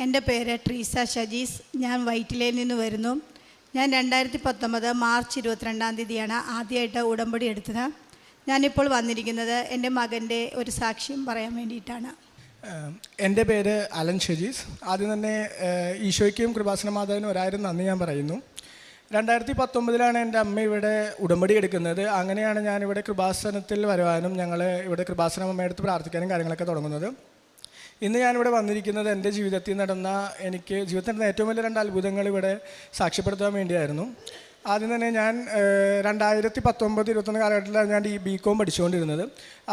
എൻ്റെ പേര് ട്രീസ ഷജീസ്. ഞാൻ വൈറ്റിലയിൽ നിന്ന് വരുന്നു. ഞാൻ 2019 മാർച്ച് 22-ാം തീയതിയാണ് ആദ്യമായിട്ട് ഉടമ്പടി എടുത്തത്. ഞാനിപ്പോൾ വന്നിരിക്കുന്നത് എൻ്റെ മകൻ്റെ ഒരു സാക്ഷ്യം പറയാൻ വേണ്ടിയിട്ടാണ്. എൻ്റെ പേര് അലൻ ഷജീസ്. ആദ്യം തന്നെ ഈശോയ്ക്കും കൃപാസന മാതാവിനും 1000 നന്ദി ഞാൻ പറയുന്നു. 2019 എൻ്റെ അമ്മ ഇവിടെ ഉടമ്പടി എടുക്കുന്നത്. അങ്ങനെയാണ് ഞാനിവിടെ കൃപാസനത്തിൽ വരുവാനും ഞങ്ങൾ ഇവിടെ കൃപാസന അമ്മയെടുത്ത് പ്രാർത്ഥിക്കാനും കാര്യങ്ങളൊക്കെ തുടങ്ങുന്നത്. ഇന്ന് ഞാനിവിടെ വന്നിരിക്കുന്നത് എൻ്റെ ജീവിതത്തിൽ നടന്ന ജീവിതത്തിൽ നടന്ന ഏറ്റവും വലിയ 2 അത്ഭുതങ്ങൾ ഇവിടെ സാക്ഷ്യപ്പെടുത്താൻ വേണ്ടിയായിരുന്നു. ആദ്യം തന്നെ ഞാൻ 2019-21 കാലഘട്ടത്തിലാണ് ഞാൻ ഈ BCom പഠിച്ചുകൊണ്ടിരുന്നത്.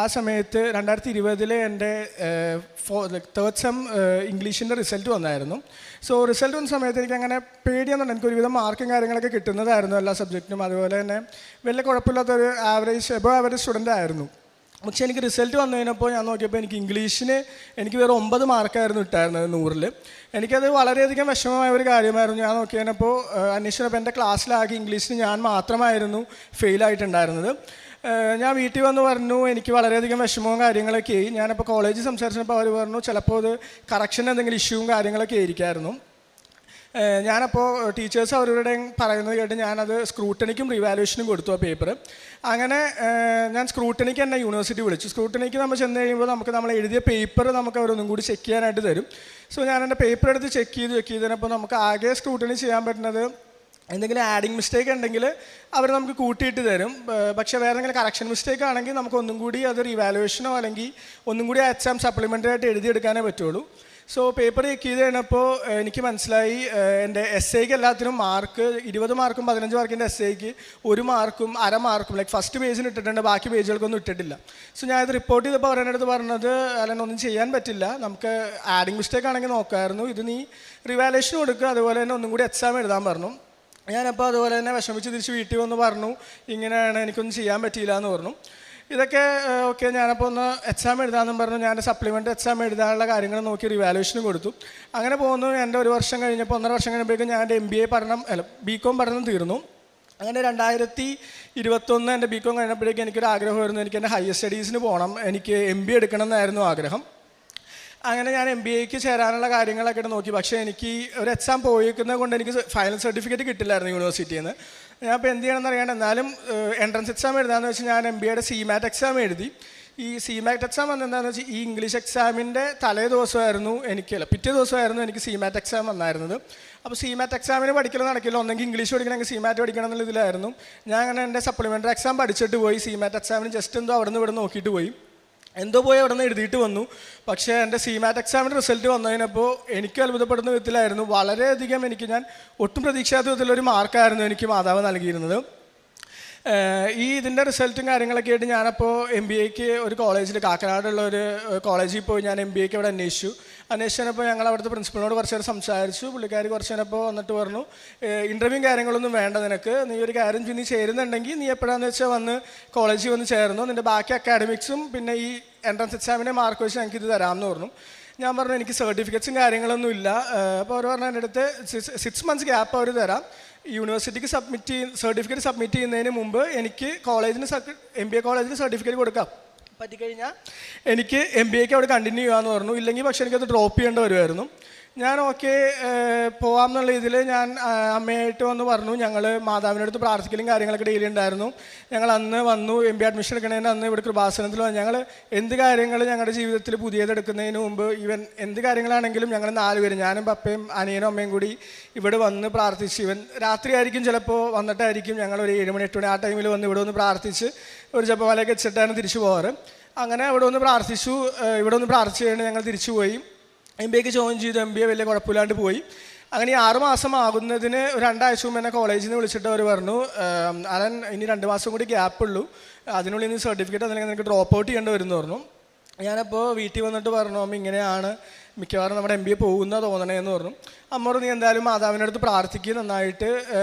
ആ സമയത്ത് 2020 എൻ്റെ 3rd സെം ഇംഗ്ലീഷിൻ്റെ റിസൾട്ട് വന്നായിരുന്നു. സോ റിസൾട്ട് വന്ന സമയത്ത് എനിക്കങ്ങനെ പേടിയൊന്നുണ്ട്. എനിക്കൊരുവിധം മാർക്കും കാര്യങ്ങളൊക്കെ കിട്ടുന്നതായിരുന്നു എല്ലാ സബ്ജക്റ്റിനും. അതുപോലെ തന്നെ വലിയ കുഴപ്പമില്ലാത്തൊരു എബോ ആവറേജ് സ്റ്റുഡൻ്റ് ആയിരുന്നു. പക്ഷേ എനിക്ക് റിസൾട്ട് വന്നു കഴിഞ്ഞപ്പോൾ ഞാൻ നോക്കിയപ്പോൾ ഇംഗ്ലീഷിന് എനിക്ക് വെറും 9 മാർക്കായിരുന്നു ഇട്ടായിരുന്നത് 100-ൽ. എനിക്കത് വളരെയധികം വിഷമമായ ഒരു കാര്യമായിരുന്നു. ഞാൻ നോക്കിയപ്പോൾ അന്വേഷിച്ചപ്പോൾ എൻ്റെ ക്ലാസ്സിലാകെ ഇംഗ്ലീഷിന് ഞാൻ മാത്രമായിരുന്നു ഫെയിലായിട്ടുണ്ടായിരുന്നത്. ഞാൻ വീട്ടിൽ വന്ന് പറഞ്ഞു എനിക്ക് വളരെയധികം വിഷമവും കാര്യങ്ങളൊക്കെ ആയി. ഞാനപ്പോൾ കോളേജിൽ സംസാരിച്ചപ്പോൾ അവർ പറഞ്ഞു ചിലപ്പോൾ അത് കറക്ഷൻ എന്തെങ്കിലും ഇഷ്യൂവും കാര്യങ്ങളൊക്കെ ആയിരിക്കുമായിരുന്നു. ഞാനപ്പോൾ ടീച്ചേഴ്സ് അവരുടെ പറയുന്നത് കേട്ട് ഞാനത് സ്ക്രൂട്ടണിക്കും റിവാലുവേഷനും കൊടുത്തു ആ പേപ്പർ. അങ്ങനെ ഞാൻ സ്ക്രൂട്ടണിക്ക് എന്നെ യൂണിവേഴ്സിറ്റി വിളിച്ചു. സ്ക്രൂട്ടണിക്ക് നമ്മൾ ചെന്ന് കഴിയുമ്പോൾ നമ്മൾ എഴുതിയ പേപ്പർ നമുക്ക് അവരൊന്നും കൂടി ചെക്ക് ചെയ്യാനായിട്ട് തരും. സോ ഞാൻ എൻ്റെ പേപ്പർ എടുത്ത് ചെക്ക് ചെയ്തപ്പോൾ നമുക്ക് ആകെ സ്ക്രൂട്ടണി ചെയ്യാൻ പറ്റുന്നത് എന്തെങ്കിലും ആഡിങ് മിസ്റ്റേക്ക് ഉണ്ടെങ്കിൽ അവർ നമുക്ക് കൂട്ടിയിട്ട് തരും. പക്ഷേ വേറെ എന്തെങ്കിലും കറക്ഷൻ മിസ്റ്റേക്ക് ആണെങ്കിൽ നമുക്ക് ഒന്നും കൂടി അത് റിവാലുവേഷനോ അല്ലെങ്കിൽ ഒന്നും കൂടി എക്സാം സപ്ലിമെൻ്ററി ആയിട്ട് എഴുതിയെടുക്കാനേ പറ്റുള്ളൂ. സോ പേപ്പർ ചെക്ക് ചെയ്ത് കഴിഞ്ഞപ്പോൾ എനിക്ക് മനസ്സിലായി എൻ്റെ എസ്സേക്ക് എല്ലാത്തിനും മാർക്ക് 20 മാർക്കും 15 മാർക്കിൻ്റെ എസ്സേക്ക് 1 മാർക്കും 1/2 മാർക്കും ഫസ്റ്റ് പേജിന് ഇട്ടിട്ടുണ്ട്, ബാക്കി പേജുകൾക്കൊന്നും ഇട്ടിട്ടില്ല. സോ ഞാനിത് റിപ്പോർട്ട് ചെയ്തപ്പോൾ അവരുടെ അടുത്ത് പറഞ്ഞത് അല്ലെങ്കിൽ ഒന്നും ചെയ്യാൻ പറ്റില്ല, നമുക്ക് ആഡിങ് മിസ്റ്റേക്ക് ആണെങ്കിൽ നോക്കാമായിരുന്നു, ഇത് നീ റിവാലുവേഷൻ കൊടുക്കുക, അതുപോലെ തന്നെ ഒന്നും കൂടി എക്സാം എഴുതാൻ പറഞ്ഞു. ഞാനപ്പോൾ അതുപോലെ തന്നെ വിഷമിച്ച് തിരിച്ച് വീട്ടിൽ വന്ന് പറഞ്ഞു ഇങ്ങനെയാണ്, എനിക്കൊന്നും ചെയ്യാൻ പറ്റിയില്ല എന്ന് പറഞ്ഞു. ഇതൊക്കെ ഓക്കെ, ഞാനപ്പോൾ ഒന്ന് എക്സാം എഴുതാമെന്നും പറഞ്ഞു. ഞാൻ സപ്ലിമെൻ്റ് എക്സാം എഴുതാനുള്ള കാര്യങ്ങൾ നോക്കി റിവാലുവേഷനും കൊടുത്തു. അങ്ങനെ പോകുന്നു. എൻ്റെ 1 വർഷം കഴിഞ്ഞപ്പോൾ 1.5 വർഷം കഴിയുമ്പോഴേക്കും ഞാൻ എൻ്റെ BCom പഠനം തീർന്നു. അങ്ങനെ 2021 എൻ്റെ BCom കഴിഞ്ഞപ്പോഴേക്കും എനിക്കൊരു ആഗ്രഹമായിരുന്നു, എനിക്ക് എൻ്റെ ഹയർ സ്റ്റഡീസിന് പോകണം, എനിക്ക് MBA എടുക്കണം എന്നായിരുന്നു ആഗ്രഹം. അങ്ങനെ ഞാൻ MBAക്ക് ചേരാനുള്ള കാര്യങ്ങളൊക്കെ നോക്കി. പക്ഷേ എനിക്ക് ഒരു എക്സാം പോയിരിക്കുന്നത് കൊണ്ട് എനിക്ക് ഫൈനൽ സർട്ടിഫിക്കറ്റ് കിട്ടില്ലായിരുന്നു യൂണിവേഴ്സിറ്റിയിൽ നിന്ന്. ഞാൻ ഇപ്പോൾ എന്ത് ചെയ്യണമെന്ന് അറിയാണ്ട് എന്നാലും എൻട്രൻസ് എക്സാം എഴുതാമെന്ന് വെച്ചാൽ ഞാൻ MBAയുടെ CMAT എക്സാം എഴുതി. ഈ CMAT എക്സാം വന്നെന്താണെന്ന് വെച്ചാൽ ഈ ഇംഗ്ലീഷ് എക്സാമിൻ്റെ പിറ്റേ ദിവസമായിരുന്നു എനിക്ക് CMAT എക്സാം വന്നായിരുന്നത്. അപ്പോൾ CMAT എക്സാമിന് പഠിക്കലും നടക്കില്ല, ഒന്നെങ്കിൽ ഇംഗ്ലീഷ് പഠിക്കണമെങ്കിൽ CMAT പഠിക്കണം എന്നുള്ള ഇതിലായിരുന്നു. ഞാൻ അങ്ങനെ എൻ്റെ സപ്ലിമെൻ്ററി എക്സാം പഠിച്ചിട്ട് പോയി. CMAT എക്സാമിന് ജസ്റ്റ് എന്തോ അവിടെ നിന്ന് ഇവിടെ നോക്കിയിട്ട് പോയി, പോയി അവിടെ നിന്ന് എഴുതിയിട്ട് വന്നു. പക്ഷേ എൻ്റെ CMAT എക്സാമിൻ്റെ റിസൾട്ട് വന്നതിനപ്പോൾ എനിക്ക് അത്ഭുതപ്പെടുന്ന വിധത്തിലായിരുന്നു. വളരെയധികം ഞാൻ ഒട്ടും പ്രതീക്ഷിക്കാത്ത വിധത്തിലൊരു മാർക്കായിരുന്നു എനിക്ക് മാതാവ് നൽകിയിരുന്നത്. ഇതിൻ്റെ റിസൾട്ടും കാര്യങ്ങളൊക്കെ ആയിട്ട് ഞാനപ്പോൾ MBAക്ക് ഒരു കോളേജിൽ കാക്കനാടുള്ള ഒരു കോളേജിൽ പോയി ഞാൻ MBAക്ക് അവിടെ അന്വേഷിച്ചപ്പോൾ ഞങ്ങൾ അവിടുത്തെ പ്രിൻസിപ്പളിനോട് കുറച്ച് നേരം സംസാരിച്ചു. പുള്ളിക്കാരി കുറച്ച് നേരപ്പോൾ വന്നിട്ട് പറഞ്ഞു ഇൻ്റർവ്യൂ കാര്യങ്ങളൊന്നും വേണ്ട, നിനക്ക് നീ ഒരു കാര്യം നീ ചേരുന്നുണ്ടെങ്കിൽ നീ എപ്പോഴാണെന്ന് വെച്ചാൽ വന്ന് കോളേജിൽ വന്ന് ചേർന്നു, നിൻ്റെ ബാക്കി അക്കാഡമിക്സും പിന്നെ ഈ എൻട്രൻസ് എക്സാമിൻ്റെ മാർക്ക് വെച്ച് ഞങ്ങൾക്ക് ഇത് തരാമെന്ന് പറഞ്ഞു. ഞാൻ പറഞ്ഞു എനിക്ക് സർട്ടിഫിക്കറ്റ്സും കാര്യങ്ങളൊന്നും ഇല്ല. അപ്പോൾ അവർ പറഞ്ഞു എൻ്റെ അടുത്ത് 6 months ഗ്യാപ്പ് അവർ തരാം, യൂണിവേഴ്സിറ്റിക്ക് സർട്ടിഫിക്കറ്റ് സബ്മിറ്റ് ചെയ്യുന്നതിന് മുമ്പ് എനിക്ക് MBA കോളേജിന് സർട്ടിഫിക്കറ്റ് കൊടുക്കാം, പറ്റിക്കഴിഞ്ഞാൽ എനിക്ക് MBAക്ക് അവിടെ കണ്ടിന്യൂ ചെയ്യാമെന്ന് പറഞ്ഞു. ഇല്ലെങ്കിൽ പക്ഷേ എനിക്കത് ഡ്രോപ്പ് ചെയ്യേണ്ടി വരുമായിരുന്നു. ഞാൻ ഓക്കെ പോവാം എന്നുള്ള ഇതിൽ ഞാൻ അമ്മയായിട്ട് വന്ന് പറഞ്ഞു. ഞങ്ങൾ മാതാവിൻ്റെ അടുത്ത് പ്രാർത്ഥിക്കലും കാര്യങ്ങളൊക്കെ ഡെയിലി ഉണ്ടായിരുന്നു. ഞങ്ങൾ അന്ന് വന്നു MBA അഡ്മിഷൻ എടുക്കുന്നതിന് അന്ന് ഇവിടെ കൃപാസനത്തിൽ വന്നു. ഞങ്ങൾ എന്ത് കാര്യങ്ങൾ ഞങ്ങളുടെ ജീവിതത്തിൽ പുതിയതെടുക്കുന്നതിന് മുമ്പ് എന്ത് കാര്യങ്ങളാണെങ്കിലും ഞങ്ങൾ 4 പേര്, ഞാനും പപ്പയും അനിയനും അമ്മയും കൂടി ഇവിടെ വന്ന് പ്രാർത്ഥിച്ച്, രാത്രി ആയിരിക്കും ചിലപ്പോൾ വന്നിട്ടായിരിക്കും ഞങ്ങൾ ഒരു 7 മണി 8 മണി ആ ടൈമിൽ വന്ന് ഇവിടെ ഒന്ന് പ്രാർത്ഥിച്ച് ഒരു ജപമാലയൊക്കെ വെച്ചിട്ടാണ് തിരിച്ചു പോകാറ്. അങ്ങനെ ഇവിടെ ഒന്ന് പ്രാർത്ഥിച്ച് കഴിഞ്ഞ് ഞങ്ങൾ തിരിച്ചു പോയി. MBAക്ക് ജോയിൻ ചെയ്തു. MBA വലിയ കുഴപ്പമില്ലാണ്ട് പോയി. അങ്ങനെ 6 മാസം ആകുന്നതിന് 2 ആഴ്ച മുമ്പ് എന്നെ കോളേജിൽ നിന്ന് വിളിച്ചിട്ട് അവർ പറഞ്ഞു അലൻ ഇനി 2 മാസം കൂടി ഗ്യാപ്പുള്ളൂ, അതിനുള്ളിൽ നിന്ന് സർട്ടിഫിക്കറ്റ് അല്ലെങ്കിൽ നിനക്ക് ഡ്രോപ്പ് ഔട്ട് ചെയ്യേണ്ടി വരുമെന്ന് പറഞ്ഞു. ഞാനപ്പോൾ വീട്ടിൽ വന്നിട്ട് പറഞ്ഞു അമ്മ ഇങ്ങനെയാണ് മിക്കവാറും നമ്മുടെ MBA പോകുന്ന തോന്നണേന്ന് പറഞ്ഞു. അമ്മ നീ എന്തായാലും മാതാവിൻ്റെ അടുത്ത് പ്രാർത്ഥിക്കുക, നന്നായിട്ട്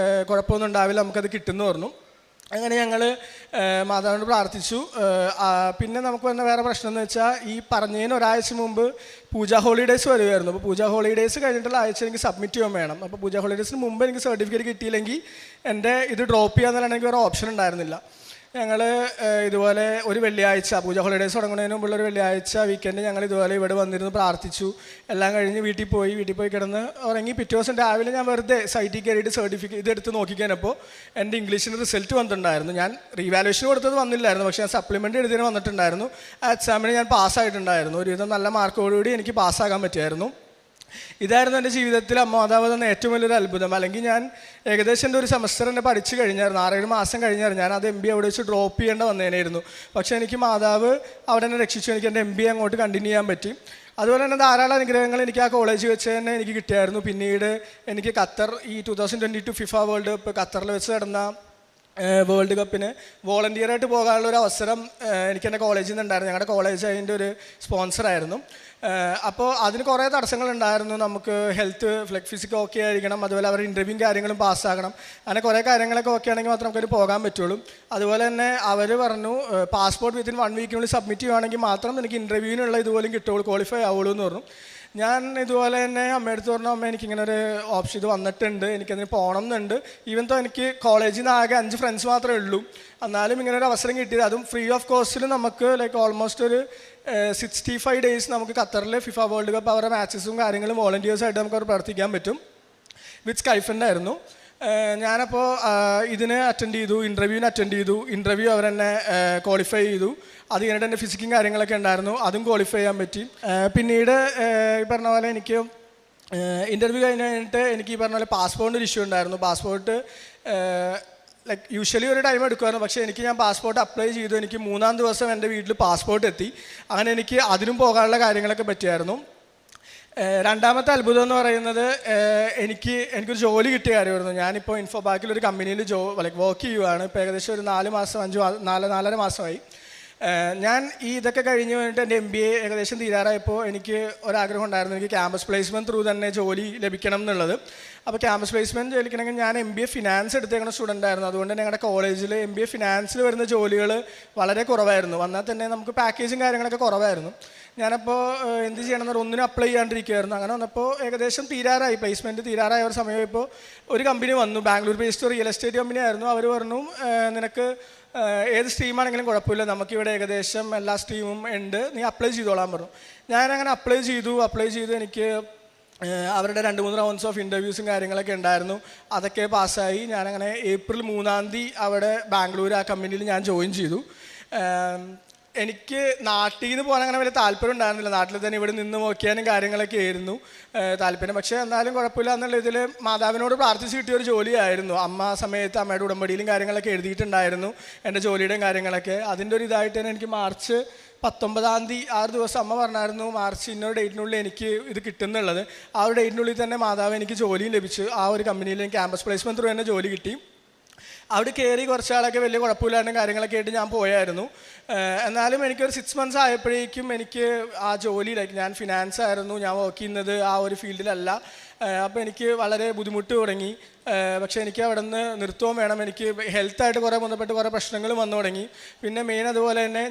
കുഴപ്പമൊന്നും ഉണ്ടാവില്ല, നമുക്കത് കിട്ടുമെന്ന് പറഞ്ഞു. അങ്ങനെ ഞങ്ങൾ മാതാവിനോട് പ്രാർത്ഥിച്ചു. പിന്നെ നമുക്ക് വന്ന വേറെ പ്രശ്നം എന്ന് വെച്ചാൽ ഈ പറഞ്ഞതിന് 1 ആഴ്ച മുമ്പ് പൂജാ ഹോളിഡേയ്സ് വരുമായിരുന്നു. അപ്പോൾ പൂജാ ഹോളിഡേയ്സ് കഴിഞ്ഞിട്ടുള്ള ആഴ്ച എനിക്ക് സബ്മിറ്റ് ചെയ്യാൻ വേണം. അപ്പോൾ പൂജാ ഹോളിഡേയ്സിന് മുമ്പ് എനിക്ക് സർട്ടിഫിക്കറ്റ് കിട്ടിയില്ലെങ്കിൽ എൻ്റെ ഇത് ഡ്രോപ്പ് ചെയ്യാമെന്നാണ് എനിക്ക് വേറെ ഓപ്ഷൻ ഉണ്ടായിരുന്നില്ല. ഞങ്ങൾ ഇതുപോലെ ഒരു വെള്ളിയാഴ്ച പൂജ ഹോളിഡേയ്സ് തുടങ്ങുന്നതിന് മുമ്പുള്ള ഒരു വെള്ളിയാഴ്ച വീക്കെൻഡ് ഞങ്ങൾ ഇതുപോലെ ഇവിടെ വന്നിരുന്ന് പ്രാർത്ഥിച്ചു. എല്ലാം കഴിഞ്ഞ് വീട്ടിൽ പോയി കിടന്ന് ഉറങ്ങി. പിറ്റേ ദിവസം രാവിലെ ഞാൻ വെറുതെ സൈറ്റിൽ കയറിയിട്ട് സർട്ടിഫിക്കറ്റ് ഇതെടുത്ത് നോക്കിക്കഴിഞ്ഞപ്പോൾ എൻ്റെ ഇംഗ്ലീഷിൻ്റെ റിസൾട്ട് വന്നിട്ടുണ്ടായിരുന്നു. ഞാൻ റീവാലുവേഷൻ കൊടുത്തത് വന്നില്ലായിരുന്നു, പക്ഷേ ഞാൻ സപ്ലിമെൻ്റ് എഴുതിയതിന് വന്നിട്ടുണ്ടായിരുന്നു. ആ എക്സാമിന് ഞാൻ പാസ്സായിട്ടുണ്ടായിരുന്നു. ഒരുവിധം നല്ല മാർക്കോടുകൂടി എനിക്ക് പാസ്സാകാൻ പറ്റിയായിരുന്നു. ഇതായിരുന്നു എൻ്റെ ജീവിതത്തിൽ അമ്മ മാതാവ് തന്ന ഏറ്റവും വലിയൊരു അത്ഭുതം. അല്ലെങ്കിൽ ഞാൻ ഏകദേശം എൻ്റെ ഒരു സെമസ്റ്റർ എന്നെ പഠിച്ച് കഴിഞ്ഞായിരുന്നു, 6-7 മാസം കഴിഞ്ഞായിരുന്നു. ഞാൻ അത് MBA അവിടെ വെച്ച് ഡ്രോപ്പ് ചെയ്യേണ്ട വന്നേനായിരുന്നു. പക്ഷേ എനിക്ക് മാതാവ് അവിടെ എന്നെ രക്ഷിച്ചു. എനിക്ക് എൻ്റെ MBA അങ്ങോട്ട് കണ്ടിന്യൂ ചെയ്യാൻ പറ്റി. അതുപോലെ തന്നെ ധാരാളം അനുഗ്രഹങ്ങൾ എനിക്ക് ആ കോളേജ് വെച്ച് തന്നെ എനിക്ക് കിട്ടിയായിരുന്നു. പിന്നീട് എനിക്ക് ഖത്തർ ഈ 2022 ഫിഫ വേൾഡ് കപ്പ് ഖത്തറിൽ വെച്ച് നടന്ന വേൾഡ് കപ്പിന് വോളണ്ടിയറായിട്ട് പോകാനുള്ള ഒരു അവസരം എനിക്ക് എൻ്റെ കോളേജിൽ നിന്നുണ്ടായിരുന്നു. ഞങ്ങളുടെ കോളേജ് അതിൻ്റെ ഒരു സ്പോൺസറായിരുന്നു. അപ്പോൾ അതിന് കുറേ തടസ്സങ്ങളുണ്ടായിരുന്നു. നമുക്ക് ഹെൽത്ത് ഫിസിക്കൽ ഓക്കെ ആയിരിക്കണം, അതുപോലെ അവരുടെ ഇൻ്റർവ്യൂവും കാര്യങ്ങളും പാസ്സാകണം. അങ്ങനെ കുറേ കാര്യങ്ങളൊക്കെ ഓക്കെ ആണെങ്കിൽ മാത്രം നമുക്കതിന് പോകാൻ പറ്റുള്ളൂ. അതുപോലെ തന്നെ അവർ പറഞ്ഞു പാസ്പോർട്ട് വിത്തിൻ 1 വീക്കിനുള്ളിൽ സബ്മിറ്റ് ചെയ്യുകയാണെങ്കിൽ മാത്രം എനിക്ക് ഇൻ്റർവ്യൂവിനുള്ള ഇതുപോലും കിട്ടുള്ളൂ, ക്വാളിഫൈ ആവുള്ളൂ എന്ന് പറഞ്ഞു. ഞാൻ ഇതുപോലെ തന്നെ അമ്മയെടുത്ത് പറഞ്ഞു, അമ്മ എനിക്കിങ്ങനെ ഒരു ഓപ്ഷൻ ഇത് വന്നിട്ടുണ്ട്, എനിക്കതിന് പോകണം എന്നുണ്ട്. ഈവൻ തോ എനിക്ക് കോളേജിൽ നിന്ന് ആകെ 5 ഫ്രണ്ട്സ് മാത്രമേ ഉള്ളൂ, എന്നാലും ഇങ്ങനെ ഒരു അവസരം കിട്ടിയത്, അതും ഫ്രീ ഓഫ് കോസ്റ്റിൽ നമുക്ക് ലൈക്ക് ഓൾമോസ്റ്റ് ഒരു 65 ഡേയ്സ് നമുക്ക് ഖത്തറിൽ ഫിഫ വേൾഡ് കപ്പ് അവരുടെ മാച്ചസും കാര്യങ്ങളും വോളണ്ടിയേഴ്സായിട്ട് നമുക്ക് അവർ പ്രവർത്തിക്കാൻ പറ്റും. വിത്ത് സ്കൈഫൻ്റെ ആയിരുന്നു. ഞാനപ്പോൾ ഇതിന് അറ്റൻഡ് ചെയ്തു, ഇൻ്റർവ്യൂവിന് അറ്റൻഡ് ചെയ്തു. ഇൻ്റർവ്യൂ അവരെന്നെ ക്വാളിഫൈ ചെയ്തു. അത് കഴിഞ്ഞിട്ട് എൻ്റെ ഫിസിക്കും കാര്യങ്ങളൊക്കെ ഉണ്ടായിരുന്നു, അതും ക്വാളിഫൈ ചെയ്യാൻ പറ്റി. പിന്നീട് ഈ പറഞ്ഞ പോലെ എനിക്ക് ഇൻ്റർവ്യൂ കഴിഞ്ഞിട്ട് എനിക്ക് ഈ പറഞ്ഞ പോലെ പാസ്പോർട്ടിൻ്റെ ഒരു ഇഷ്യൂ ഉണ്ടായിരുന്നു. പാസ്പോർട്ട് ലൈക്ക് യൂഷ്വലി ഒരു ടൈം എടുക്കുമായിരുന്നു, പക്ഷേ ഞാൻ പാസ്പോർട്ട് അപ്ലൈ ചെയ്തു. എനിക്ക് 3-ാം ദിവസം എൻ്റെ വീട്ടിൽ പാസ്പോർട്ട് എത്തി. അങ്ങനെ എനിക്ക് അതിനും പോകാനുള്ള കാര്യങ്ങളൊക്കെ പറ്റിയായിരുന്നു. രണ്ടാമത്തെ അത്ഭുതം എന്ന് പറയുന്നത് എനിക്കൊരു ജോലി കിട്ടിയ കാര്യമായിരുന്നു. ഞാനിപ്പോൾ ഇൻഫോപാക്കിലൊരു കമ്പനിയിൽ ലൈക്ക് വർക്ക് ചെയ്യുവാണ്. ഇപ്പോൾ ഏകദേശം ഒരു 4-5 മാസമായി. ഞാൻ ഇതൊക്കെ കഴിഞ്ഞ് കഴിഞ്ഞിട്ട് എൻ്റെ MBA ഏകദേശം തീരാറായപ്പോൾ എനിക്ക് ഒരാഗ്രഹം ഉണ്ടായിരുന്നു, എനിക്ക് ക്യാമ്പസ് പ്ലേസ്മെൻറ്റ് ത്രൂ തന്നെ ജോലി ലഭിക്കണം എന്നുള്ളത്. അപ്പോൾ ക്യാമ്പസ് പ്ലേസ്മെൻറ്റ് ലഭിക്കണമെങ്കിൽ ഞാൻ MBA ഫിനാൻസ് എടുത്തേക്കുന്ന സ്റ്റുഡൻ്റ് ആയിരുന്നു. അതുകൊണ്ട് തന്നെ ഞങ്ങളുടെ കോളേജിൽ MBA ഫിനാൻസിൽ വരുന്ന ജോലികൾ വളരെ കുറവായിരുന്നു. വന്നാൽ തന്നെ നമുക്ക് പാക്കേജും കാര്യങ്ങളൊക്കെ കുറവായിരുന്നു. ഞാനപ്പോൾ എന്ത് ചെയ്യണമെന്ന് ഒന്നിനും അപ്ലൈ ചെയ്യാണ്ടിരിക്കുമായിരുന്നു. അങ്ങനെ വന്നപ്പോൾ ഏകദേശം തീരാറായി, പ്ലേസ്മെൻറ്റ് തീരാറായ ഒരു സമയമായപ്പോൾ ഒരു കമ്പനി വന്നു, Bangalore based real estate company ആയിരുന്നു. അവർ പറഞ്ഞു നിനക്ക് ഏത് സ്ട്രീമാണെങ്കിലും കുഴപ്പമില്ല, നമുക്കിവിടെ ഏകദേശം എല്ലാ സ്ട്രീമും ഉണ്ട്, നീ അപ്ലൈ ചെയ്തോളാൻ പറഞ്ഞു. ഞാനങ്ങനെ അപ്ലൈ ചെയ്തു. എനിക്ക് അവരുടെ 2-3 റൗണ്ട്സ് ഓഫ് ഇൻ്റർവ്യൂസും കാര്യങ്ങളൊക്കെ ഉണ്ടായിരുന്നു. അതൊക്കെ പാസ്സായി. ഞാനങ്ങനെ ഏപ്രിൽ 3-ാം തീയതി അവിടെ ബാംഗ്ലൂർ ആ കമ്പനിയിൽ ഞാൻ ജോയിൻ ചെയ്തു. എനിക്ക് നാട്ടിൽ നിന്ന് പോകാൻ അങ്ങനെ വലിയ താല്പര്യം ഉണ്ടായിരുന്നില്ല. നാട്ടിൽ തന്നെ ഇവിടെ നിന്ന് നോക്കിയാനും കാര്യങ്ങളൊക്കെ ആയിരുന്നു താല്പര്യം. പക്ഷേ എന്നാലും കുഴപ്പമില്ല എന്നുള്ള ഇതിൽ മാതാവിനോട് പ്രാർത്ഥിച്ച് കിട്ടിയൊരു ജോലിയായിരുന്നു. അമ്മ സമയത്ത് അമ്മയുടെ ഉടമ്പടിയിലും കാര്യങ്ങളൊക്കെ എഴുതിയിട്ടുണ്ടായിരുന്നു എൻ്റെ ജോലിയുടെയും കാര്യങ്ങളൊക്കെ. അതിൻ്റെ ഒരു ഇതായിട്ട് തന്നെ എനിക്ക് മാർച്ച് 19-ാം തീയതി ആ ഒരു ദിവസം അമ്മ പറഞ്ഞായിരുന്നു മാർച്ച് ഇന്നൊരു ഡേറ്റിനുള്ളിൽ എനിക്ക് ഇത് കിട്ടുന്നുള്ളത്. ആ ഒരു ഡേറ്റിനുള്ളിൽ തന്നെ മാതാവ് എനിക്ക് ജോലിയും ലഭിച്ചു. ആ ഒരു കമ്പനിയിൽ ക്യാമ്പസ് പ്ലേസ്മെൻറ്റ് ത്രൂ തന്നെ ജോലി കിട്ടി. അവിടെ കയറി കുറച്ചാളൊക്കെ വലിയ കുഴപ്പമില്ലാണ്ട് കാര്യങ്ങളൊക്കെ ആയിട്ട് ഞാൻ പോയായിരുന്നു. എന്നാലും എനിക്കൊരു 6 months ആയപ്പോഴേക്കും എനിക്ക് ആ ജോലിയിലേക്ക്, ഞാൻ ഫിനാൻസ് ആയിരുന്നു ഞാൻ വർക്ക് ചെയ്യുന്നത്, ആ ഒരു ഫീൽഡിലല്ല. അപ്പോൾ എനിക്ക് വളരെ ബുദ്ധിമുട്ട് തുടങ്ങി. പക്ഷേ എനിക്ക് അവിടെ നിന്ന് നിർത്തുകയും വേണം, എനിക്ക് ഹെൽത്തായിട്ട് കുറേ ബന്ധപ്പെട്ട് കുറേ പ്രശ്നങ്ങൾ വന്നു തുടങ്ങി. പിന്നെ മെയിൻ അതുപോലെ തന്നെ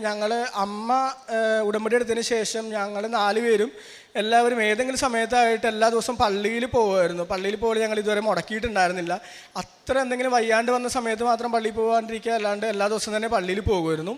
അമ്മ ഉടമ്പടി എടുത്തതിന് ശേഷം ഞങ്ങൾ 4 പേരും എല്ലാവരും ഏതെങ്കിലും സമയത്തായിട്ട് എല്ലാ ദിവസവും പള്ളിയിൽ പോകുമായിരുന്നു. പള്ളിയിൽ പോയി ഞങ്ങൾ ഇതുവരെ മുടക്കിയിട്ടുണ്ടായിരുന്നില്ല. അത്ര എന്തെങ്കിലും വയ്യാണ്ട് വന്ന സമയത്ത് മാത്രം പള്ളിയിൽ പോകാണ്ടിരിക്കുക, അല്ലാണ്ട് എല്ലാ ദിവസവും തന്നെ പള്ളിയിൽ പോകുമായിരുന്നു.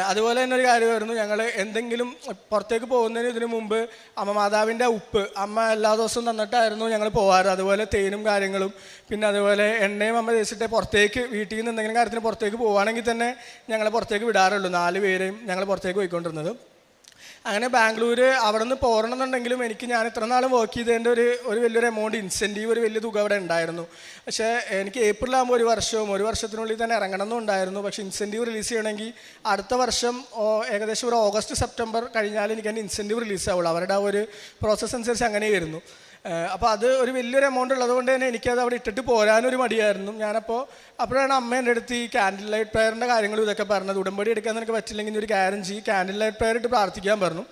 അതുപോലെ തന്നെ ഒരു കാര്യമായിരുന്നു, ഞങ്ങൾ എന്തെങ്കിലും പുറത്തേക്ക് പോകുന്നതിന് ഇതിനു മുമ്പ് അമ്മ മാതാവിൻ്റെ ഉപ്പ് അമ്മ എല്ലാ ദിവസവും തന്നിട്ടായിരുന്നു ഞങ്ങൾ പോകാറ്. അതുപോലെ തേനും കാര്യങ്ങളും, പിന്നെ അതുപോലെ എണ്ണയും അമ്മ തേച്ചിട്ട് പുറത്തേക്ക് വീട്ടിൽ നിന്ന് എന്തെങ്കിലും കാര്യത്തിന് പുറത്തേക്ക് പോകുകയാണെങ്കിൽ തന്നെ ഞങ്ങളെ പുറത്തേക്ക് വിടാറുള്ളൂ. 4 പേരെയും ഞങ്ങൾ പുറത്തേക്ക് പോയിക്കൊണ്ടിരുന്നത്. അങ്ങനെ ബാംഗ്ലൂർ അവിടെ നിന്ന് പോരണമെന്നുണ്ടെങ്കിലും ഞാൻ ഇത്ര നാളും വർക്ക് ചെയ്തതിൻ്റെ ഒരു വലിയൊരു എമൗണ്ട് ഇൻസെൻറ്റീവ്, ഒരു വലിയ തുക അവിടെ ഉണ്ടായിരുന്നു. പക്ഷേ എനിക്ക് ഏപ്രിലാകുമ്പോൾ ഒരു വർഷത്തിനുള്ളിൽ തന്നെ ഇറങ്ങണമെന്നുണ്ടായിരുന്നു. പക്ഷേ ഇൻസെൻറ്റീവ് റിലീസ് ചെയ്യണമെങ്കിൽ അടുത്ത വർഷം ഏകദേശം ഒരു ഓഗസ്റ്റ് സെപ്റ്റംബർ കഴിഞ്ഞാൽ എനിക്ക് അതിൻ്റെ ഇൻസെൻറ്റീവ് റിലീസ് ആവുള്ളൂ. അവരുടെ ആ ഒരു പ്രോസസ്സ് അനുസരിച്ച് അങ്ങനെയായിരുന്നു. അപ്പോൾ അത് ഒരു വലിയൊരു എമൗണ്ട് ഉള്ളതുകൊണ്ട് തന്നെ എനിക്കത് അവിടെ ഇട്ടിട്ട് പോരാനൊരു മടിയായിരുന്നു. അപ്പോഴാണ് അമ്മ എൻ്റെ അടുത്ത് ഈ ക്യാൻഡിൽ ലൈറ്റ് പ്രയറിൻ്റെ കാര്യങ്ങളും ഇതൊക്കെ പറഞ്ഞത്. ഉടമ്പടി എടുക്കാൻ നിനക്ക് പറ്റില്ലെങ്കിൽ ഒരു കാര്യം ചെയ്യും, ക്യാൻഡിൽ ലൈറ്റ് പ്രയർ ഇട്ട് പ്രാർത്ഥിക്കാൻ പറഞ്ഞു.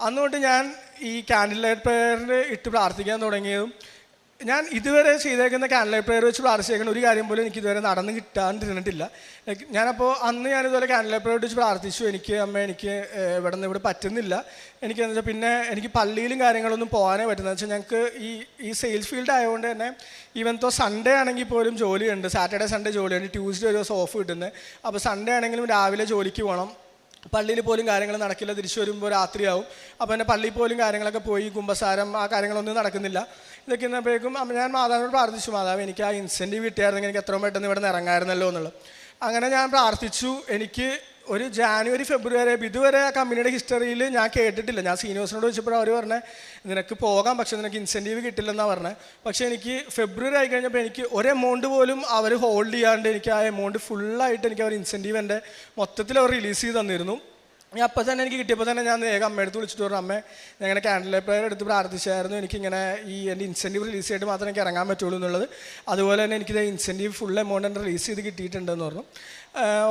അന്നുകൊണ്ട് ഞാൻ ഈ ക്യാൻഡിൽ ലൈറ്റ് പ്രയറിൽ ഇട്ട് പ്രാർത്ഥിക്കാൻ തുടങ്ങിയതും ഞാൻ ഇതുവരെ ചെയ്തേക്കുന്ന ക്യാൻഡിൽ പ്രയർ വെച്ച് പ്രാർത്ഥിച്ചേക്കുന്ന ഒരു കാര്യം പോലും എനിക്ക് ഇതുവരെ നടന്ന് കിട്ടാണ്ടിരുന്നിട്ടില്ല. ലൈക്ക് ഞാനപ്പോൾ അന്ന് ഞാനിതുപോലെ ക്യാൻഡിൽ പ്രയർ വെച്ച് പ്രാർത്ഥിച്ചു, എനിക്ക് അമ്മ എനിക്ക് ഇവിടെ പറ്റുന്നില്ല, എനിക്ക് എന്താ വെച്ചാൽ പിന്നെ എനിക്ക് പള്ളിയിലും കാര്യങ്ങളൊന്നും പോകാനേ പറ്റുന്നത് വെച്ചാൽ ഞങ്ങൾക്ക് ഈ സെയിൽസ് ഫീൽഡ് ആയതുകൊണ്ട് തന്നെ ഈവൻ തോ സൺഡേ ആണെങ്കിൽ പോലും ജോലിയുണ്ട്, സാറ്റർഡേ സൺഡേ ജോലിയുണ്ട്, ട്യൂസ്ഡേ ഒരു ദിവസം ഓഫ് കിട്ടുന്നത്. അപ്പോൾ സൺഡേ ആണെങ്കിലും രാവിലെ ജോലിക്ക് പോകണം, പള്ളിയിൽ പോലും കാര്യങ്ങൾ നടക്കില്ല, തിരിച്ചു വരുമ്പോൾ രാത്രിയാവും. അപ്പോൾ തന്നെ പള്ളിയിൽ പോലും കാര്യങ്ങളൊക്കെ പോയി കുമ്പസാരം ആ കാര്യങ്ങളൊന്നും നടക്കുന്നില്ല. ഇതൊക്കെ ഇന്നപ്പോഴേക്കും ഞാൻ മാതാവിനോട് പ്രാർത്ഥിച്ചു, മാതാവ് എനിക്ക് ആ ഇൻസെൻറ്റീവ് കിട്ടിയായിരുന്നെങ്കിൽ എനിക്ക് എത്രയും പെട്ടെന്ന് ഇവിടെ നിന്ന് ഇറങ്ങാമായിരുന്നല്ലോ എന്നുള്ളത്. അങ്ങനെ ഞാൻ പ്രാർത്ഥിച്ചു. എനിക്ക് ഒരു ജാനുവരി ഫെബ്രുവരി ഇതുവരെ ആ കമ്പനിയുടെ ഹിസ്റ്ററിയിൽ ഞാൻ കേട്ടിട്ടില്ല. ഞാൻ സീനിയേഴ്സിനോട് ചോദിച്ചപ്പോൾ അവർ പറഞ്ഞത് നിനക്ക് പോകാം, പക്ഷേ നിനക്ക് ഇൻസെൻറ്റീവ് കിട്ടില്ലെന്നാണ് പറഞ്ഞത്. പക്ഷേ എനിക്ക് ഫെബ്രുവരി ആയി കഴിഞ്ഞപ്പോൾ എനിക്ക് ഒരു എമൗണ്ട് പോലും അവർ ഹോൾഡ് ചെയ്യാണ്ട് എനിക്ക് ആ എമൗണ്ട് ഫുള്ളായിട്ട് എനിക്ക് അവർ ഇൻസെൻറ്റീവ് എൻ്റെ മൊത്തത്തിൽ അവർ റിലീസ് ചെയ്ത് തന്നിരുന്നു. ഞാൻ അപ്പോൾ തന്നെ എനിക്ക് കിട്ടിയപ്പോൾ തന്നെ ഞാൻ വേഗം അമ്മയെടുത്ത് വിളിച്ചിട്ട് പറഞ്ഞു, അമ്മേ ഞാൻ ഇങ്ങനെ ക്യാൻഡിൽ പ്രയർ എടുത്ത് പ്രാർത്ഥിച്ചായിരുന്നു, എനിക്കിങ്ങനെ എൻ്റെ ഇൻസെൻറ്റീവ് റിലീസ് ചെയ്തിട്ട് മാത്രമേ എനിക്ക് ഇറങ്ങാൻ പറ്റുള്ളൂ എന്നുള്ളത്. അതുപോലെ തന്നെ എനിക്കിത് ഇൻസെൻറ്റീവ് ഫുൾ എമൗണ്ട് എൻ്റെ റിലീസ് ചെയ്ത് കിട്ടിയിട്ടുണ്ടെന്ന് പറഞ്ഞു.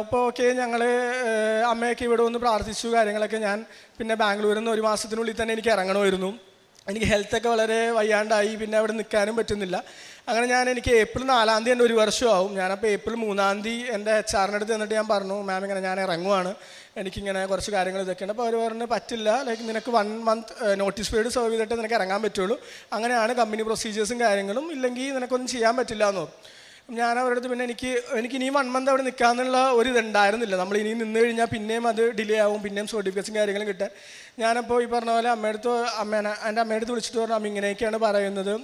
അപ്പോൾ ഓക്കെ ഞങ്ങൾ അമ്മയൊക്കെ ഇവിടെ ഒന്ന് പ്രാർത്ഥിച്ചു കാര്യങ്ങളൊക്കെ. ഞാൻ പിന്നെ ബാംഗ്ലൂരിൽ നിന്ന് 1 മാസത്തിനുള്ളിൽ തന്നെ എനിക്ക് ഇറങ്ങണമായിരുന്നു. എനിക്ക് ഹെൽത്തൊക്കെ വളരെ വയ്യാണ്ടായി, പിന്നെ അവിടെ നിൽക്കാനും പറ്റുന്നില്ല. അങ്ങനെ എനിക്ക് ഏപ്രിൽ 4-ാം തീയതി എൻ്റെ 1 വർഷമാവും. ഞാനപ്പോൾ ഏപ്രിൽ 3-ാം തീയതി എൻ്റെ HR അടുത്ത് എന്നിട്ട് ഞാൻ പറഞ്ഞു, മാം ഇങ്ങനെ ഞാൻ ഇറങ്ങുവാണ്, എനിക്കിങ്ങനെ കുറച്ച് കാര്യങ്ങൾ ഇതൊക്കെയുണ്ട്. അപ്പോൾ അവർ പറഞ്ഞു പറ്റില്ല, ലൈക്ക് നിനക്ക് 1 മന്ത് നോട്ടീസ് പീരീഡ് സെർവ് ചെയ്തിട്ട് നിനക്ക് ഇറങ്ങാൻ പറ്റുള്ളൂ, അങ്ങനെയാണ് കമ്പനി പ്രൊസീജിയേഴ്സും കാര്യങ്ങളും, ഇല്ലെങ്കിൽ നിനക്കൊന്നും ചെയ്യാൻ പറ്റില്ല എന്ന് പറഞ്ഞു. ഞാൻ അവരുടെ അടുത്ത് പിന്നെ എനിക്ക് ഇനിയും 1 മന്ത് അവിടെ നിൽക്കാമെന്നുള്ള ഒരു ഇതുണ്ടായിരുന്നില്ല. നമ്മൾ ഇനി നിന്ന് കഴിഞ്ഞാൽ പിന്നെയും അത് ഡിലേ ആവും, പിന്നെയും സർട്ടിഫിക്കറ്റ്സും കാര്യങ്ങളും കിട്ടാൻ. ഞാനപ്പോൾ ഈ പറഞ്ഞ പോലെ എൻ്റെ അമ്മയുടെ അടുത്ത് വിളിച്ചിട്ട് പറഞ്ഞു, അമ്മ ഇങ്ങനെയൊക്കെയാണ് പറയുന്നത്,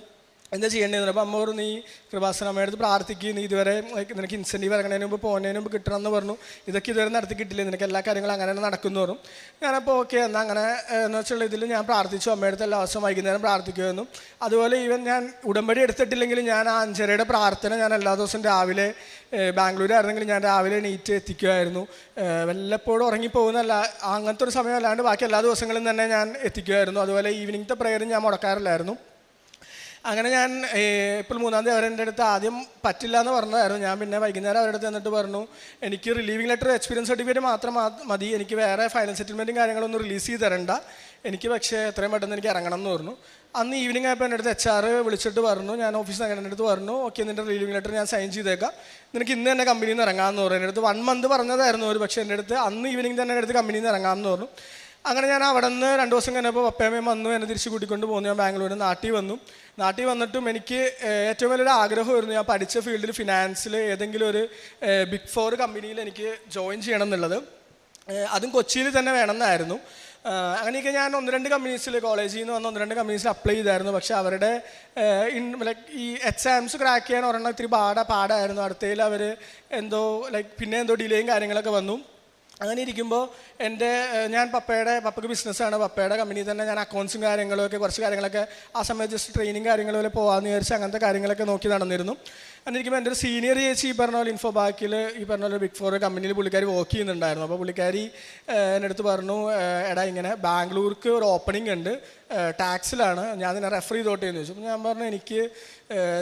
എന്താ ചെയ്യേണ്ടതെന്ന്. അപ്പോൾ അമ്മ പറഞ്ഞു, നീ കൃപാസന അമ്മയുടെ അടുത്ത് പ്രാർത്ഥിക്കുക, നീ ഇതുവരെ നിനക്ക് ഇൻസെൻറ്റീവ് ഇറങ്ങുന്നതിന് മുമ്പ് പോകുന്നതിന് മുമ്പ് കിട്ടണമെന്ന് പറഞ്ഞു, ഇതൊക്കെ ഇതുവരെ നടത്തി കിട്ടില്ലേ, നിനക്ക് എല്ലാ കാര്യങ്ങളും അങ്ങനെ തന്നെ നടക്കുന്നു പറഞ്ഞു. ഞാനപ്പോൾ ഓക്കെ എന്നാൽ അങ്ങനെ എന്ന് വെച്ചുള്ള ഇതിൽ ഞാൻ പ്രാർത്ഥിച്ചു. അമ്മയുടെ അടുത്ത് എല്ലാ ദിവസവും വൈകുന്നേരം പ്രാർത്ഥിക്കുമായിരുന്നു. അതുപോലെ ഈവൻ ഞാൻ ഉടമ്പടി എടുത്തിട്ടില്ലെങ്കിലും ഞാൻ ആ 5:30 പ്രാർത്ഥന ഞാൻ എല്ലാ ദിവസവും രാവിലെ ബാംഗ്ലൂരായിരുന്നെങ്കിൽ ഞാൻ രാവിലെ എണീറ്റ് എത്തിക്കുമായിരുന്നു. വല്ലപ്പോഴും ഉറങ്ങിപ്പോകുന്നല്ല, അങ്ങനത്തെ ഒരു സമയം അല്ലാണ്ട് ബാക്കി എല്ലാ ദിവസങ്ങളും തന്നെ ഞാൻ എത്തിക്കുമായിരുന്നു. അതുപോലെ ഈവനിങ്ങത്തെ പ്രയറും ഞാൻ മുടക്കാറില്ലായിരുന്നു. അങ്ങനെ ഞാൻ ഏപ്രിൽ 3-ാം തീയതി അവരെൻ്റെ അടുത്ത് ആദ്യം പറ്റില്ല എന്ന് പറഞ്ഞതായിരുന്നു. ഞാൻ പിന്നെ വൈകുന്നേരം അവരുടെ അടുത്ത് എന്നിട്ട് പറഞ്ഞു, എനിക്ക് റിലീവിംഗ് ലെറ്റർ എക്സ്പീരിയൻസ് സർട്ടിഫിക്കറ്റ് മാത്രം മതി, എനിക്ക് വേറെ ഫൈനൽ സെറ്റിൽമെൻറ്റും കാര്യങ്ങളൊന്നും റിലീസ് ചെയ്ത് തരണ്ട, എനിക്ക് പക്ഷേ എത്രയും പെട്ടെന്ന് എനിക്ക് ഇറങ്ങണം എന്ന് പറഞ്ഞു. അന്ന് ഈവനിങ് ആയപ്പോൾ എൻ്റെ അടുത്ത് HR വിളിച്ചിട്ട് പറഞ്ഞു, ഞാൻ ഓഫീസിൽ നിന്ന് എൻ്റെ അടുത്ത് പറഞ്ഞു, ഓക്കെ നിൻ്റെ റിലീവിംഗ് ലെറ്റർ ഞാൻ സൈൻ ചെയ്തേക്കാം, നിനക്ക് ഇന്ന് തന്നെ കമ്പനിയിൽ നിന്ന് ഇറങ്ങാമെന്ന് പറഞ്ഞു. എൻ്റെ അടുത്ത് 1 മന്ത് പറഞ്ഞതായിരുന്നു ഒരു, പക്ഷേ എൻ്റെ അടുത്ത് അന്ന് ഈവനിങ് തന്നെ എൻ്റെ അടുത്ത് കമ്പനിയിൽ നിന്ന് ഇറങ്ങാമെന്ന് പറഞ്ഞു. അങ്ങനെ ഞാൻ അവിടെ നിന്ന് 2 ദിവസം കഴിഞ്ഞപ്പോൾ പപ്പയമ്മയും വന്നു, എന്നെ തിരിച്ച് കൂട്ടിക്കൊണ്ട് പോകുന്നു. ഞാൻ ബാംഗ്ലൂരിൽ നാട്ടിൽ വന്നിട്ടും എനിക്ക് ഏറ്റവും വലിയൊരു ആഗ്രഹമായിരുന്നു ഞാൻ പഠിച്ച ഫീൽഡിൽ ഫിനാൻസിൽ ഏതെങ്കിലും ഒരു ബിഗ് 4 കമ്പനിയിൽ എനിക്ക് ജോയിൻ ചെയ്യണം എന്നുള്ളത്. അതും കൊച്ചിയിൽ തന്നെ വേണമെന്നായിരുന്നു. അങ്ങനെയൊക്കെ ഞാൻ 1-2 കമ്പനീസിൽ കോളേജിൽ നിന്ന് വന്ന് 1-2 കമ്പനീസിൽ അപ്ലൈ ചെയ്തായിരുന്നു. പക്ഷേ അവരുടെ ലൈക്ക് ഈ എക്സാംസ് ക്രാക്ക് ചെയ്യാൻ ഒരെണ്ണം ഇത്തിരി പാടായിരുന്നു. അടുത്തതിൽ അവർ പിന്നെ എന്തോ ഡിലേയും കാര്യങ്ങളൊക്കെ വന്നു. അങ്ങനെ ഇരിക്കുമ്പോൾ ഞാൻ പപ്പയ്ക്ക് ബിസിനസ്സാണ്, പപ്പയുടെ കമ്പനിയിൽ തന്നെ ഞാൻ അക്കൗണ്ട്സും കാര്യങ്ങളൊക്കെ കുറച്ച് കാര്യങ്ങളൊക്കെ ആ സമയത്ത് ജസ്റ്റ് ട്രെയിനിങ് കാര്യങ്ങളൊക്കെ പോകാമെന്ന് വിചാരിച്ച് അങ്ങനത്തെ കാര്യങ്ങളൊക്കെ നോക്കി നടന്നിരുന്നു. അങ്ങനെ ഇരിക്കുമ്പോൾ എൻ്റെ ഒരു സീനിയർ ചേച്ചി ഈ പറഞ്ഞ പോലെ ഇൻഫോബാക്കിൽ ഈ പറഞ്ഞ പോലെ ബിഗ് 4 കമ്പനിയിൽ പുള്ളിക്കാരി വർക്ക് ചെയ്യുന്നുണ്ടായിരുന്നു. അപ്പോൾ പുള്ളിക്കാരി എൻ്റെ അടുത്ത് പറഞ്ഞു, എടാ ഇങ്ങനെ ബാംഗ്ലൂർക്ക് ഒരു ഓപ്പണിംഗ് ഉണ്ട്, ടാക്സിലാണ്, ഞാൻ നിന്നെ റെഫർ ചെയ്തോട്ടെ എന്ന് ചോദിച്ചു. അപ്പോൾ ഞാൻ പറഞ്ഞു, എനിക്ക്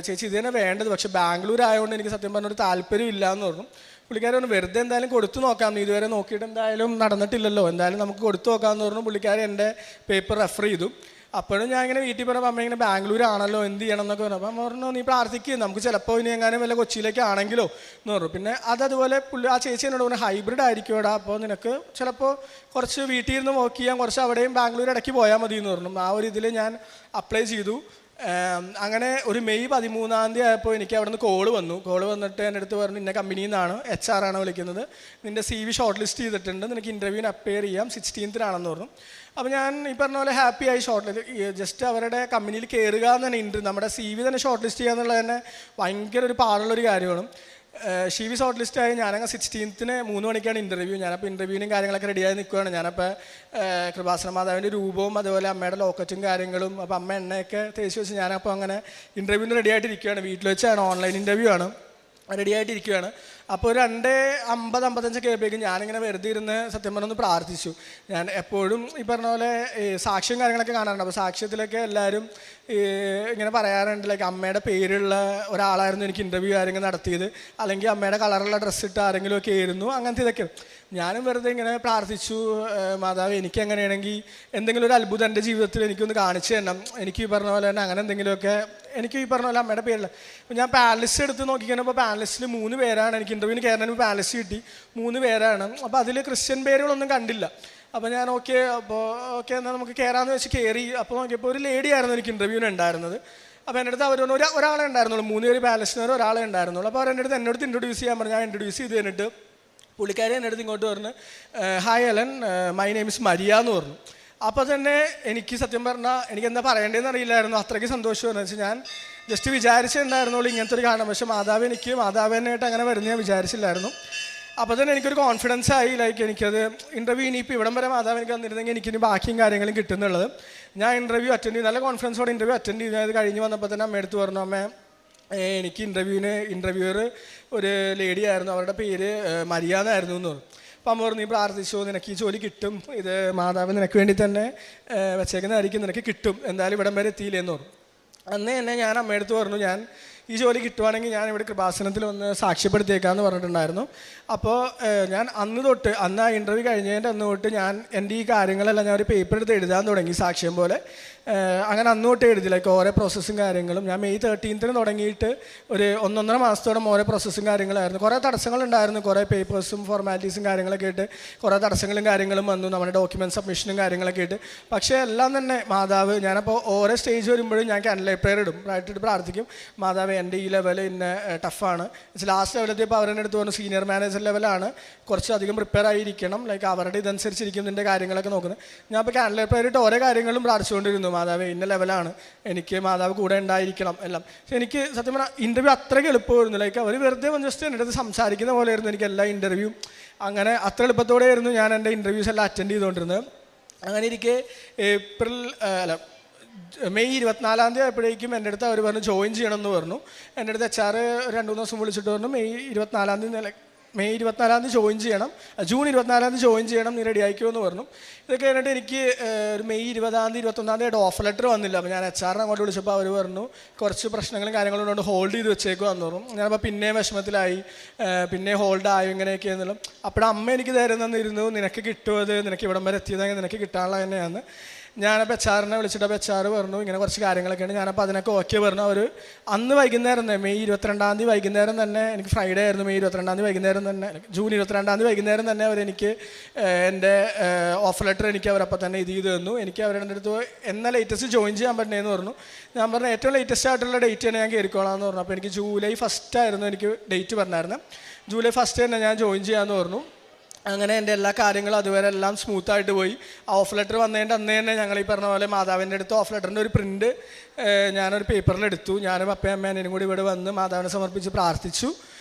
ചേച്ചി ഇത് തന്നെ വേണ്ടത്, പക്ഷേ ബാംഗ്ലൂർ ആയതുകൊണ്ട് എനിക്ക് സത്യം പറഞ്ഞൊരു താല്പര്യം ഇല്ല എന്ന് പറഞ്ഞു. പുള്ളിക്കാരി പറഞ്ഞു, വെറുതെ എന്തായാലും കൊടുത്തു നോക്കാം, നീ ഇതുവരെ നോക്കിയിട്ട് എന്തായാലും നടന്നിട്ടില്ലല്ലോ, എന്തായാലും നമുക്ക് കൊടുത്തു നോക്കാമെന്ന് പറഞ്ഞു. പുള്ളിക്കാരി എൻ്റെ പേപ്പർ റെഫർ ചെയ്തു. അപ്പോഴും ഞാൻ ഇങ്ങനെ വീട്ടിൽ പറഞ്ഞപ്പോൾ അമ്മ ഇങ്ങനെ ബാംഗ്ലൂർ ആണല്ലോ, എന്ത് ചെയ്യണം എന്നൊക്കെ പറഞ്ഞു. അപ്പം അമ്മ പറഞ്ഞു, നീ പ്രാർത്ഥിക്കുക, നമുക്ക് ചിലപ്പോൾ ഇനി എങ്ങാനും വല്ല കൊച്ചിയിലേക്ക് ആണെങ്കിലോ എന്ന് പറഞ്ഞു. പിന്നെ അതുപോലെ ആ ചേച്ചി എന്നോട് പറഞ്ഞു, ഹൈബ്രിഡ് ആയിരിക്കുമോടാ, അപ്പോൾ നിനക്ക് ചിലപ്പോൾ കുറച്ച് വീട്ടിൽ ഇരുന്ന് വർക്ക് ചെയ്യാൻ, കുറച്ച് അവിടെയും ബാംഗ്ലൂർ ഇടയ്ക്ക് പോയാൽ മതി എന്ന് പറഞ്ഞു. ആ ഒരു ഇതിൽ ഞാൻ അപ്ലൈ ചെയ്തു. അങ്ങനെ ഒരു മെയ് 13-ാം തീയതി ആയപ്പോൾ എനിക്ക് അവിടെ നിന്ന് കോള് വന്നിട്ട് എൻ്റെ അടുത്ത് പറഞ്ഞു, ഇന്ന കമ്പനിയിൽ നിന്നാണ്, HR ആണ് വിളിക്കുന്നത്, നിൻ്റെ CV ഷോർട്ട് ലിസ്റ്റ് ചെയ്തിട്ടുണ്ട്, നിനക്ക് ഇൻ്റർവ്യൂവിന് അപ്പിയർ ചെയ്യാം, 16th പറഞ്ഞു. അപ്പോൾ ഞാൻ ഈ പറഞ്ഞ പോലെ ഹാപ്പിയായി. ജസ്റ്റ് അവരുടെ കമ്പനിയിൽ കയറുക എന്ന് തന്നെ നമ്മുടെ CV തന്നെ ഷോർട്ട് ലിസ്റ്റ് ചെയ്യുക എന്നുള്ളത് തന്നെ ഭയങ്കര ഒരു പാടുള്ളൊരു കാര്യമാണ്. CV ഷോർട്ട് ലിസ്റ്റായി. ഞാനങ്ങ് 16th 3 മണിക്കാണ് ഇൻ്റർവ്യൂ. ഞാനപ്പോൾ ഇൻ്റർവ്യൂവിനും കാര്യങ്ങളൊക്കെ റെഡിയായി നിൽക്കുകയാണ്. ഞാനപ്പോൾ കൃപാസന മാതാവിൻ്റെ രൂപവും അതുപോലെ അമ്മയുടെ ലോക്കറ്റും കാര്യങ്ങളും, അപ്പോൾ അമ്മ എണ്ണയൊക്കെ തേച്ച് വെച്ച് ഞാനപ്പോൾ അങ്ങനെ ഇൻ്റർവ്യൂവിന് റെഡി ആയിട്ടിരിക്കുകയാണ്. വീട്ടിൽ വെച്ചാണ്, ഓൺലൈൻ ഇൻ്റർവ്യൂ ആണ്, റെഡി ആയിട്ടിരിക്കുകയാണ്. അപ്പോൾ ഒരു 2:50-2:55 ആയപ്പോഴേക്കും ഞാനിങ്ങനെ വെറുതെ ഇരുന്ന് സത്യം പറഞ്ഞൊന്ന് പ്രാർത്ഥിച്ചു. ഞാൻ എപ്പോഴും ഈ പറഞ്ഞ പോലെ സാക്ഷ്യം കാര്യങ്ങളൊക്കെ കാണാറുണ്ട്. അപ്പോൾ സാക്ഷ്യത്തിലൊക്കെ എല്ലാവരും ഇങ്ങനെ പറയാറുണ്ട്, ലൈക്ക് അമ്മയുടെ പേരുള്ള ഒരാളായിരുന്നു എനിക്ക് ഇൻ്റർവ്യൂ കാര്യങ്ങൾ നടത്തിയത്, അല്ലെങ്കിൽ അമ്മയുടെ കളറുള്ള ഡ്രസ്സ് ഇട്ട് ആരെങ്കിലും ഒക്കെ ആയിരുന്നു, അങ്ങനത്തെ ഇതൊക്കെ. ഞാനും വെറുതെ ഇങ്ങനെ പ്രാർത്ഥിച്ചു, മാതാവ് എനിക്ക് എങ്ങനെയാണെങ്കിൽ എന്തെങ്കിലും ഒരു അത്ഭുതം എൻ്റെ ജീവിതത്തിൽ എനിക്കൊന്ന് കാണിച്ചു തരണം, എനിക്ക് ഈ പറഞ്ഞ പോലെ തന്നെ അങ്ങനെ എന്തെങ്കിലുമൊക്കെ എനിക്ക് ഈ പറഞ്ഞ പോലെ അമ്മയുടെ പേരില്ല. അപ്പോൾ ഞാൻ പാനലിസ്റ്റ് എടുത്ത് നോക്കിക്കഴിഞ്ഞപ്പോൾ പാനലിസ്റ്റിൽ 3 പേരാണ്. എനിക്ക് ഇൻ്റർവ്യൂവിന് കയറാൻ പാനലിസ്റ്റ് കിട്ടി 3 പേരാണ്. അപ്പോൾ അതിൽ ക്രിസ്ത്യൻ പേരുകളൊന്നും കണ്ടില്ല. അപ്പോൾ ഞാൻ ഓക്കെ എന്നാൽ നമുക്ക് കയറാമെന്ന് വെച്ച് കയറി. അപ്പോൾ നോക്കിയപ്പോൾ ഒരു ലേഡി ആയിരുന്നു എനിക്ക് ഇൻ്റർവ്യൂവിന് ഉണ്ടായിരുന്നത്. അപ്പോൾ എൻ്റെ അടുത്ത് അവർ ഒരാളെ ഉണ്ടായിരുന്നുള്ളൂ, 3 പേര് പാനലിസ്റ്റിന് ഒരാളെ ഉണ്ടായിരുന്നുള്ളൂ. അപ്പോൾ അവർ എൻ്റെ അടുത്ത് ഇൻട്രൊഡ്യൂസ് ചെയ്യാൻ പറഞ്ഞു. ഞാൻ ഇൻട്രൊഡ്യൂസ് ചെയ്ത് കഴിഞ്ഞിട്ട് പുള്ളിക്കാരി എൻ്റെ അടുത്ത് ഇങ്ങോട്ട് പറഞ്ഞ് hi Ellen, my name is Maria എന്ന് പറഞ്ഞു. അപ്പോൾ തന്നെ എനിക്ക് സത്യം പറഞ്ഞാൽ എനിക്ക് എന്താ പറയേണ്ടതെന്ന് അറിയില്ലായിരുന്നു. അത്രയ്ക്ക് സന്തോഷമായിരുന്നു. വെച്ചാൽ ഞാൻ ജസ്റ്റ് വിചാരിച്ചിട്ടുണ്ടായിരുന്നുള്ളൂ ഇങ്ങനത്തെ ഒരു കാരണം. പക്ഷേ മാതാവിനായിട്ട് അങ്ങനെ വരുന്ന ഞാൻ വിചാരിച്ചില്ലായിരുന്നു. അപ്പോൾ തന്നെ എനിക്കൊരു കോൺഫിഡൻസ് ആയി. ലൈക്ക് എനിക്കത് ഇൻ്റർവ്യൂ ഇനിയിപ്പോൾ ഇവിടം വരെ മാതാവ് എനിക്ക് വന്നിരുന്നെങ്കിൽ എനിക്കിനി ബാക്കിയും കാര്യങ്ങളും കിട്ടുന്നുള്ളത്. ഞാൻ ഇൻ്റർവ്യൂ അറ്റൻഡ് ചെയ്തു, നല്ല കോൺഫിഡൻസോടെ ഇൻ്റർവ്യൂ അറ്റൻഡ് ചെയ്തു. അത് കഴിഞ്ഞ് വന്നപ്പോൾ തന്നെ അമ്മ എടുത്ത് പറഞ്ഞു, അമ്മ എനിക്ക് ഇൻ്റർവ്യൂവർ ഒരു ലേഡി ആയിരുന്നു, അവരുടെ പേര് മരിയ എന്നായിരുന്നു എന്ന് പറഞ്ഞു. അപ്പം അമ്മ പറഞ്ഞു, നീ പ്രാർത്ഥിച്ചോ, നിനക്ക് ഈ ജോലി കിട്ടും, ഇത് മാതാവ് നിനക്ക് വേണ്ടി തന്നെ വെച്ചേക്കുന്നതായിരിക്കും, നിനക്ക് കിട്ടും, എന്തായാലും ഇവിടം വരെ എത്തിയില്ലെന്ന് പറഞ്ഞു. അന്ന് തന്നെ ഞാൻ അമ്മയെടുത്ത് പറഞ്ഞു, ഞാൻ ഈ ജോലി കിട്ടുവാണെങ്കിൽ ഞാൻ ഇവിടെ കൃപാസനത്തിൽ ഒന്ന് സാക്ഷ്യപ്പെടുത്തിയേക്കാമെന്ന് പറഞ്ഞിട്ടുണ്ടായിരുന്നു. അപ്പോൾ ഞാൻ അന്ന് ആ ഇൻ്റർവ്യൂ കഴിഞ്ഞതിൻ്റെ അന്ന് തൊട്ട് ഞാൻ എൻ്റെ ഈ കാര്യങ്ങളെല്ലാം ഞാൻ ഒരു പേപ്പർ എടുത്ത് എഴുതാൻ തുടങ്ങി, സാക്ഷ്യം പോലെ. അങ്ങനെ അന്ന് തൊട്ട് എഴുതി, ലൈക്ക് ഓരോ പ്രോസസ്സും കാര്യങ്ങളും. ഞാൻ മെയ് 13 തുടങ്ങിയിട്ട് ഒരു 1.5 മാസത്തോളം ഓരോ പ്രോസസ്സും കാര്യങ്ങളായിരുന്നു. കുറേ തടസ്സങ്ങളുണ്ടായിരുന്നു, കുറേ പേപ്പേഴ്സും ഫോർമാലിറ്റീസും കാര്യങ്ങളൊക്കെ ആയിട്ട് കുറേ തടസ്സങ്ങളും കാര്യങ്ങളും വന്നു, നമ്മുടെ ഡോക്യുമെൻറ്റ് സബ്മിഷനും കാര്യങ്ങളൊക്കെ ആയിട്ട്. പക്ഷേ എല്ലാം തന്നെ മാതാവ്, ഞാനപ്പോൾ ഓരോ സ്റ്റേജ് വരുമ്പോഴും ഞാൻ ക്യാൻഡിൽ പ്രയർ ഇട്ട് പ്രാർത്ഥിക്കും, മാതാവ് എൻ്റെ ഈ ലെവൽ ഇന്ന ടഫാണ്. ലാസ്റ്റ് ലെവലെത്തിയപ്പോൾ അവരുടെ അടുത്ത് പറഞ്ഞു, സീനിയർ മാനേജർ ലെവലാണ്, കുറച്ചധികം പ്രിപ്പയർ ആയിരിക്കണം, ലൈക്ക് അവരുടെ ഇതനുസരിച്ചിരിക്കും ഇതിൻ്റെ കാര്യങ്ങളൊക്കെ നോക്കുന്നത്. ഞാൻ ഇപ്പോൾ ക്യാൻഡിൽ പ്രയർ ഇട്ട് ഓരോ കാര്യങ്ങളും പ്രാർത്ഥിച്ചുകൊണ്ടിരുന്നു, മാതാവ് ഇന്ന ലെവലാണ്, എനിക്ക് മാതാവ് കൂടെ ഉണ്ടായിരിക്കണം എല്ലാം. പക്ഷേ എനിക്ക് സത്യം പറഞ്ഞാൽ ഇൻ്റർവ്യൂ അത്രയ്ക്ക് എളുപ്പമായിരുന്നു. ലൈക്ക് അവർ വെറുതെ ജസ്റ്റ് എൻ്റെ അടുത്ത് സംസാരിക്കുന്ന പോലെയായിരുന്നു എനിക്ക് എല്ലാ ഇൻ്റർവ്യൂ. അങ്ങനെ അത്ര എളുപ്പത്തോടെയായിരുന്നു ഞാൻ എൻ്റെ ഇൻ്റർവ്യൂസ് എല്ലാം അറ്റൻഡ് ചെയ്തുകൊണ്ടിരുന്നത്. അങ്ങനെ ഇരിക്കെ മെയ് 24 ആയപ്പോഴേക്കും എൻ്റെ അടുത്ത് അവർ പറഞ്ഞു ജോയിൻ ചെയ്യണമെന്ന് പറഞ്ഞു. എൻ്റെ അടുത്ത് HR 2-3 ദിവസം വിളിച്ചിട്ട് പറഞ്ഞു, മെയ് 24 ജോയിൻ ചെയ്യണം, ജൂൺ 24 ജോയിൻ ചെയ്യണം, നീ റെഡി ആയിക്കുമെന്ന് പറഞ്ഞു. ഇതൊക്കെ കഴിഞ്ഞിട്ട് എനിക്ക് ഒരു മെയ് 20, 21 ഓഫർ ലെറ്റർ വന്നില്ല. അപ്പോൾ ഞാൻ HR അങ്ങോട്ട് വിളിച്ചപ്പോൾ അവർ പറഞ്ഞു കുറച്ച് പ്രശ്നങ്ങളും കാര്യങ്ങളും കൊണ്ട് ഹോൾഡ് ചെയ്ത് വെച്ചേക്കുവാന്ന് പറഞ്ഞു. ഞാനപ്പോൾ പിന്നെയും വിഷമത്തിലായി, പിന്നെ ഹോൾഡ് ആയി ഇങ്ങനെയൊക്കെയാണെങ്കിലും. അപ്പോൾ അമ്മ എനിക്ക് തരുന്നിരുന്നു, നിനക്ക് കിട്ടുമത്, നിനക്ക് ഇവിടം വരെ എത്തിയതെങ്കിൽ നിനക്ക് കിട്ടാനുള്ള തന്നെയാണ്. ഞാനപ്പോൾ HR വിളിച്ചിട്ട് അപ്പോൾ HR പറഞ്ഞു ഇങ്ങനെ കുറച്ച് കാര്യങ്ങളൊക്കെയാണ്. ഞാനപ്പോൾ അതിനൊക്കെ ഓക്കെ പറഞ്ഞു. അവർ അന്ന് വൈകുന്നേരം തന്നെ മെയ് 22 വൈകുന്നേരം തന്നെ, എനിക്ക് ഫ്രൈഡേ ആയിരുന്നു, മെയ് 22 വൈകുന്നേരം തന്നെ, ജൂൺ 22 വൈകുന്നേരം തന്നെ അവരെനിക്ക് എൻ്റെ ഓഫർ ലെറ്റർ എനിക്ക് അവരപ്പോൾ തന്നെ ഇത് ചെയ്ത് തന്നു. എനിക്ക് അവരുടെ അടുത്ത് എന്നാ ലേറ്റസ്റ്റ് ജോയിൻ ചെയ്യാൻ പറ്റുന്നതെന്ന് പറഞ്ഞു. ഞാൻ പറഞ്ഞു ഏറ്റവും ലേറ്റസ്റ്റ് ആയിട്ടുള്ള ഡേറ്റ് തന്നെ ഞാൻ കയറിക്കോളാം എന്ന് പറഞ്ഞു. അപ്പോൾ എനിക്ക് ജൂലൈ 1 ആയിരുന്നു എനിക്ക് ഡേറ്റ് പറഞ്ഞായിരുന്നു. ജൂലൈ 1 തന്നെ ഞാൻ ജോയിൻ ചെയ്യാമെന്ന് പറഞ്ഞു. അങ്ങനെ എൻ്റെ എല്ലാ കാര്യങ്ങളും അതുവരെ എല്ലാം സ്മൂത്തായിട്ട് പോയി. ആ ഓഫ് ലെറ്റർ വന്നതിൻ്റെ അന്ന് തന്നെ ഞങ്ങൾ ഈ പറഞ്ഞ പോലെ മാതാവിൻ്റെ അടുത്ത് ഓഫ് ലെറ്ററിൻ്റെ ഒരു പ്രിൻറ്റ് ഞാനൊരു പേപ്പറിലെടുത്തു. ഞാനും അപ്പയും അമ്മേനും കൂടി ഇവിടെ വന്ന് മാതാവിനെ സമർപ്പിച്ച് പ്രാർത്ഥിച്ചു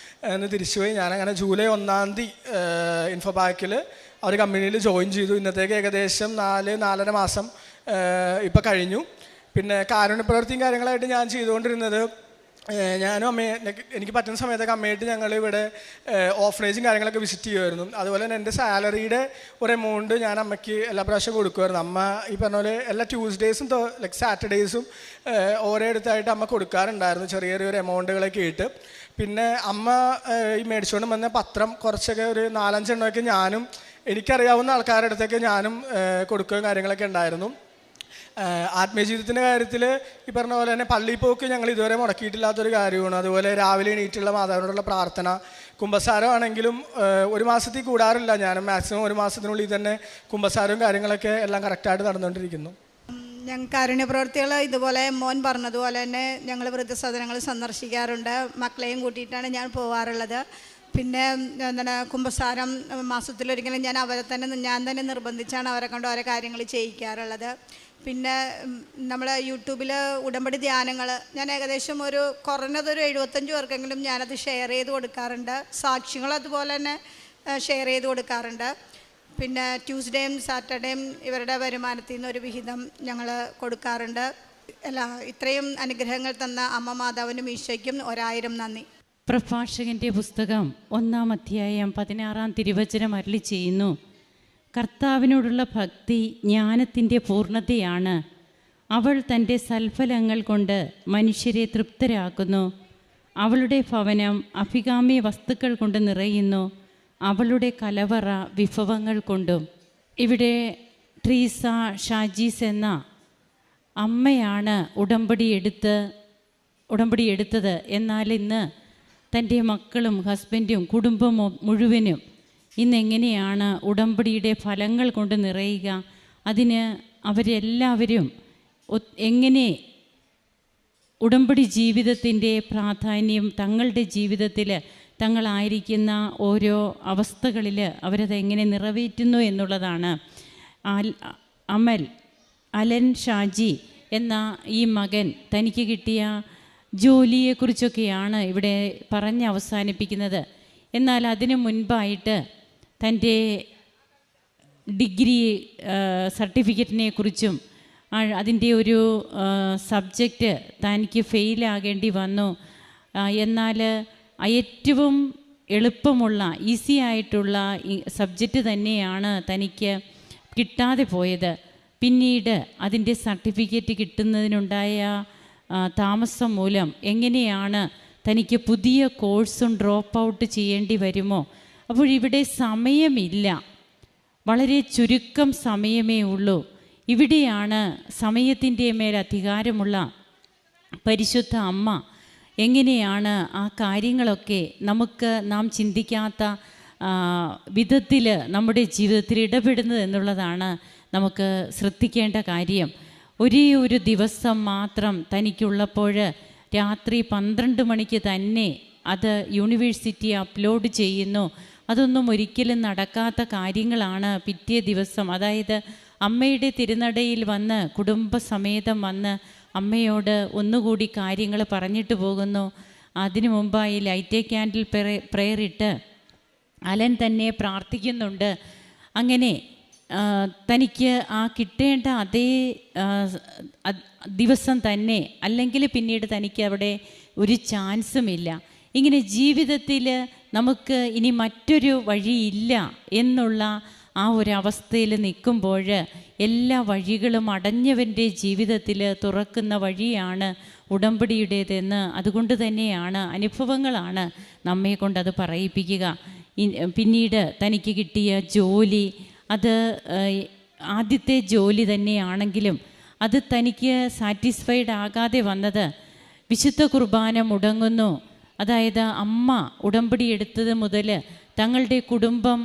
എന്ന് തിരിച്ചുപോയി. ഞാനങ്ങനെ ജൂലൈ 1 ഇൻഫോപാക്കിൽ അവർ കമ്പനിയിൽ ജോയിൻ ചെയ്തു. ഇന്നത്തേക്ക് ഏകദേശം 4-4.5 മാസം ഇപ്പോൾ കഴിഞ്ഞു. പിന്നെ കാരുണ്യ പ്രവൃത്തിയും കാര്യങ്ങളായിട്ട് ഞാൻ ചെയ്തുകൊണ്ടിരുന്നത്, ഞാനും അമ്മയെ എനിക്ക് പറ്റുന്ന സമയത്തൊക്കെ അമ്മയായിട്ട് ഞങ്ങളിവിടെ ഓഫനേജും കാര്യങ്ങളൊക്കെ വിസിറ്റ് ചെയ്യുമായിരുന്നു. അതുപോലെ തന്നെ എൻ്റെ സാലറിയുടെ ഒരു എമൗണ്ട് ഞാൻ അമ്മയ്ക്ക് എല്ലാ പ്രാവശ്യം കൊടുക്കുമായിരുന്നു. അമ്മ ഈ പറഞ്ഞ പോലെ എല്ലാ ട്യൂസ്ഡേയ്സും ലൈക്ക് സാറ്റർഡേയ്സും ഓരോ അടുത്തായിട്ട് അമ്മ കൊടുക്കാറുണ്ടായിരുന്നു, ചെറിയ ചെറിയൊരു എമൗണ്ടുകളൊക്കെ ഇട്ട്. പിന്നെ അമ്മ ഈ മേടിച്ചുകൊണ്ട് വന്ന പത്രം കുറച്ചൊക്കെ ഒരു 4-5 എണ്ണമൊക്കെ ഞാനും എനിക്കറിയാവുന്ന ആൾക്കാരുടെ അടുത്തൊക്കെ ഞാനും കൊടുക്കുകയും കാര്യങ്ങളൊക്കെ ഉണ്ടായിരുന്നു. ആത്മീയജീവിതത്തിൻ്റെ കാര്യത്തിൽ ഈ പറഞ്ഞ പോലെ തന്നെ പള്ളിയിൽ പോക്ക് ഞങ്ങൾ ഇതുവരെ മുടക്കിയിട്ടില്ലാത്തൊരു കാര്യമാണ്. അതുപോലെ രാവിലെ എണീറ്റുള്ള മാതാവിനോടുള്ള പ്രാർത്ഥന, കുമ്പസാരമാണെങ്കിലും 1 മാസത്തിൽ കൂടാറില്ല. ഞാൻ മാക്സിമം 1 മാസത്തിനുള്ളിൽ തന്നെ കുമ്പസാരവും കാര്യങ്ങളൊക്കെ എല്ലാം കറക്റ്റായിട്ട് നടന്നുകൊണ്ടിരിക്കുന്നു. ഞങ്ങൾ കാരുണ്യ പ്രവൃത്തികൾ ഇതുപോലെ മോൻ പറഞ്ഞതുപോലെ തന്നെ ഞങ്ങൾ വൃദ്ധസദനങ്ങൾ സന്ദർശിക്കാറുണ്ട്. മക്കളെയും കൂട്ടിയിട്ടാണ് ഞാൻ പോകാറുള്ളത്. പിന്നെ എന്താണ് കുമ്പസാരം മാസത്തിലൊരിക്കലും ഞാൻ തന്നെ നിർബന്ധിച്ചാണ് അവരെ കൊണ്ട് ഓരോ കാര്യങ്ങൾ ചെയ്യിക്കാറുള്ളത്. പിന്നെ നമ്മൾ യൂട്യൂബിൽ ഉടമ്പടി ധ്യാനങ്ങൾ ഞാൻ ഏകദേശം കുറഞ്ഞതൊരു 75 പേർക്കെങ്കിലും ഞാനത് ഷെയർ ചെയ്ത് കൊടുക്കാറുണ്ട്. സാക്ഷ്യങ്ങൾ അതുപോലെ തന്നെ ഷെയർ ചെയ്ത് കൊടുക്കാറുണ്ട്. പിന്നെ ട്യൂസ്ഡേയും സാറ്റർഡേയും ഇവരുടെ വരുമാനത്തിൽ നിന്ന് ഒരു വിഹിതം ഞങ്ങൾ കൊടുക്കാറുണ്ട്. ഇത്രയും അനുഗ്രഹങ്ങൾ തന്ന അമ്മ മാതാവിനും ഈശോയ്ക്കും 1000 നന്ദി. പ്രഭാഷകൻ്റെ പുസ്തകം 1-ാം അധ്യായം 16-ാം തിരുവചനം അരുളി ചെയ്യുന്നു, കർത്താവിനോടുള്ള ഭക്തി ജ്ഞാനത്തിൻ്റെ പൂർണ്ണതയാണ്. അവൾ തൻ്റെ സൽഫലങ്ങൾ കൊണ്ട് മനുഷ്യരെ തൃപ്തരാക്കുന്നു. അവളുടെ ഭവനം അഭികാമ്യ വസ്തുക്കൾ കൊണ്ട് നിറയുന്നു. അവളുടെ കലവറ വിഭവങ്ങൾ കൊണ്ടും. ഇവിടെ ട്രീസ ഷാജീസ് എന്ന അമ്മയാണ് ഉടമ്പടി എടുത്ത് ഉടമ്പടി എടുത്തത്. എന്നാൽ ഇന്ന് തൻ്റെ മക്കളും ഹസ്ബൻഡും കുടുംബം മുഴുവനും ഇന്നെങ്ങനെയാണ് ഉടമ്പടിയുടെ ഫലങ്ങൾ കൊണ്ട് നിറയുക, അതിന് അവരെല്ലാവരും എങ്ങനെ ഉടമ്പടി ജീവിതത്തിൻ്റെ പ്രാധാന്യം തങ്ങളുടെ ജീവിതത്തിൽ തങ്ങളായിരിക്കുന്ന ഓരോ അവസ്ഥകളിൽ അവരതെങ്ങനെ നിറവേറ്റുന്നു എന്നുള്ളതാണ്. അലൻ ഷാജി എന്ന ഈ മകൻ തനിക്ക് കിട്ടിയ ജോലിയെക്കുറിച്ചൊക്കെയാണ് ഇവിടെ പറഞ്ഞ് അവസാനിപ്പിക്കുന്നത്. എന്നാൽ അതിനു മുൻപായിട്ട് തൻ്റെ ഡിഗ്രി സർട്ടിഫിക്കറ്റിനെ കുറിച്ചും അതിൻ്റെ ഒരു സബ്ജക്റ്റ് തനിക്ക് ഫെയിലാകേണ്ടി വന്നു. എന്നാൽ ഏറ്റവും എളുപ്പമുള്ള ഈസി ആയിട്ടുള്ള സബ്ജക്റ്റ് തന്നെയാണ് തനിക്ക് കിട്ടാതെ പോയത്. പിന്നീട് അതിൻ്റെ സർട്ടിഫിക്കറ്റ് കിട്ടുന്നതിനുണ്ടായ താമസം മൂലം എങ്ങനെയാണ് തനിക്ക് പുതിയ കോഴ്സും ഡ്രോപ്പ് ഔട്ട് ചെയ്യേണ്ടി വരുമോ? അപ്പോൾ ഇവിടെ സമയമില്ല, വളരെ ചുരുക്കം സമയമേ ഉള്ളൂ. ഇവിടെയാണ് സമയത്തിൻ്റെ മേൽ അധികാരമുള്ള പരിശുദ്ധ അമ്മ എങ്ങനെയാണ് ആ കാര്യങ്ങളൊക്കെ നാം ചിന്തിക്കാത്ത വിധത്തിൽ നമ്മുടെ ജീവിതത്തിൽ ഇടപെടുന്നത് എന്നുള്ളതാണ് നമുക്ക് ശ്രദ്ധിക്കേണ്ട കാര്യം. ഒരേ ഒരു ദിവസം മാത്രം തനിക്കുള്ളപ്പോൾ രാത്രി 12 മണിക്ക് തന്നെ അത് യൂണിവേഴ്സിറ്റി അപ്ലോഡ് ചെയ്യുന്നു. അതൊന്നും ഒരിക്കലും നടക്കാത്ത കാര്യങ്ങളാണ്. പിറ്റേ ദിവസം, അതായത് അമ്മയുടെ തിരുനടയിൽ വന്ന് കുടുംബസമേതം വന്ന് അമ്മയോട് ഒന്നുകൂടി കാര്യങ്ങൾ പറഞ്ഞിട്ട് പോകുന്നു. അതിനു മുമ്പായി ലൈറ്റ് എ ക്യാൻഡിൽ പ്രെയർ ഇട്ട് അലൻ തന്നെ പ്രാർത്ഥിക്കുന്നുണ്ട്. അങ്ങനെ തനിക്ക് ആ കിട്ടേണ്ട അതേ ദിവസം തന്നെ, അല്ലെങ്കിൽ പിന്നീട് തനിക്ക് അവിടെ ഒരു ചാൻസുമില്ല. ഇങ്ങനെ ജീവിതത്തിൽ നമുക്ക് ഇനി മറ്റൊരു വഴിയില്ല എന്നുള്ള ആ ഒരവസ്ഥയിൽ നിൽക്കുമ്പോൾ എല്ലാ വഴികളും അടഞ്ഞവൻ്റെ ജീവിതത്തിൽ തുറക്കുന്ന വഴിയാണ് ഉടമ്പടിയുടേതെന്ന്, അതുകൊണ്ട് തന്നെയാണ് അനുഭവങ്ങളാണ് നമ്മെ കൊണ്ടത് പറയിപ്പിക്കുക. പിന്നീട് തനിക്ക് കിട്ടിയ ജോലി, അത് ആദ്യത്തെ ജോലി തന്നെയാണെങ്കിലും അത് തനിക്ക് സാറ്റിസ്ഫൈഡ് ആകാതെ വന്നത് വിശുദ്ധ കുർബാന മുടങ്ങുന്നു. അതായത് അമ്മ ഉടമ്പടി എടുത്തത് മുതൽ തങ്ങളുടെ കുടുംബം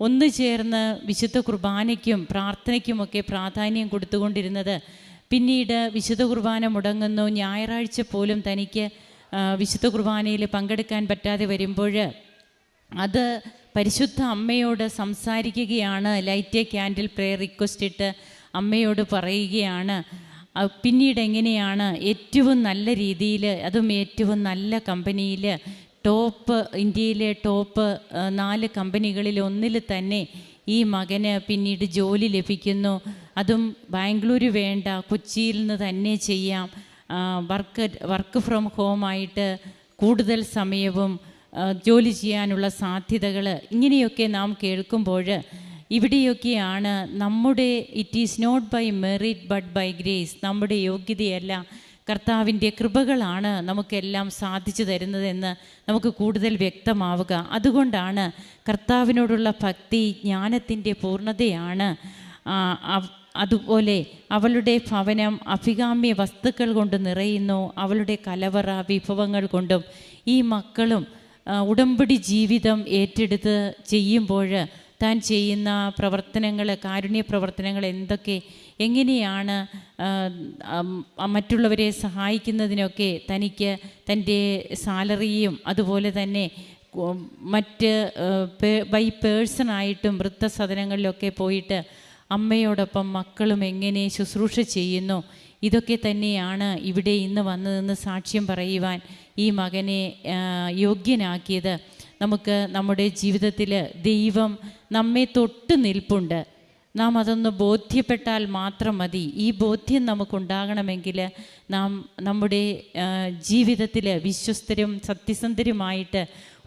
ഒന്നു ചേർന്ന് വിശുദ്ധ കുർബാനയ്ക്കും പ്രാർത്ഥനയ്ക്കുമൊക്കെ പ്രാധാന്യം കൊടുത്തുകൊണ്ടിരുന്നത് പിന്നീട് വിശുദ്ധ കുർബാന മുടങ്ങുന്നു. ഞായറാഴ്ച പോലും തനിക്ക് വിശുദ്ധ കുർബാനയിൽ പങ്കെടുക്കാൻ പറ്റാതെ വരുമ്പോൾ അത് പരിശുദ്ധ അമ്മയോട് സംസാരിക്കുകയാണ്. Light A candle prayer request ഇട്ട് അമ്മയോട് പറയുകയാണ്. പിന്നീട് എങ്ങനെയാണ് ഏറ്റവും നല്ല രീതിയിൽ, അതും ഏറ്റവും നല്ല കമ്പനിയിൽ, ഇന്ത്യയിലെ ടോപ്പ് 4 കമ്പനികളിൽ ഒന്നിൽ തന്നെ ഈ മകന് പിന്നീട് ജോലി ലഭിക്കുന്നു. അതും ബാംഗ്ലൂർ വേണ്ട, കൊച്ചിയിൽ നിന്ന് തന്നെ ചെയ്യാം, വർക്ക് ഫ്രം ഹോമായിട്ട് കൂടുതൽ സമയവും ജോലി ചെയ്യാനുള്ള സാധ്യതകൾ, ഇങ്ങനെയൊക്കെ നാം കേൾക്കുമ്പോൾ ഇവിടെയൊക്കെയാണ് നമ്മുടെ it is not by merit but by grace, നമ്മുടെ യോഗ്യതയല്ല കർത്താവിൻ്റെ കൃപകളാണ് നമുക്കെല്ലാം സാധിച്ചു തരുന്നതെന്ന് നമുക്ക് കൂടുതൽ വ്യക്തമാവുക. അതുകൊണ്ടാണ് കർത്താവിനോടുള്ള ഭക്തി ജ്ഞാനത്തിൻ്റെ പൂർണ്ണതയാണ്. അതുപോലെ അവളുടെ ഭവനം അഭികാമ്യ വസ്തുക്കൾ കൊണ്ട് നിറയുന്നു, അവളുടെ കലവറ വിഭവങ്ങൾ കൊണ്ടും. ഈ മക്കളും ഉടമ്പടി ജീവിതം ഏറ്റെടുത്ത് ചെയ്യുമ്പോൾ താൻ ചെയ്യുന്ന പ്രവർത്തനങ്ങൾ, കാരുണ്യ പ്രവർത്തനങ്ങൾ എങ്ങനെയാണ് മറ്റുള്ളവരെ സഹായിക്കുന്നതിനൊക്കെ തനിക്ക് തൻ്റെ സാലറിയും അതുപോലെ തന്നെ മറ്റ് ബൈ പേഴ്സണായിട്ടും വൃദ്ധസദനങ്ങളിലൊക്കെ പോയിട്ട് അമ്മയോടൊപ്പം മക്കളും എങ്ങനെ ശുശ്രൂഷ ചെയ്യുന്നു, ഇതൊക്കെ തന്നെയാണ് ഇവിടെ ഇന്ന് വന്നതെന്ന് സാക്ഷ്യം പറയുവാൻ ഈ മകനെ യോഗ്യനാക്കിയത്. നമുക്ക് നമ്മുടെ ജീവിതത്തിൽ ദൈവം നമ്മെ തൊട്ട് നിൽപ്പുണ്ട്, നാം അതൊന്ന് ബോധ്യപ്പെട്ടാൽ മാത്രം മതി. ഈ ബോധ്യം നമുക്കുണ്ടാകണമെങ്കിൽ നാം നമ്മുടെ ജീവിതത്തിൽ വിശ്വസ്തരും സത്യസന്ധരുമായിട്ട്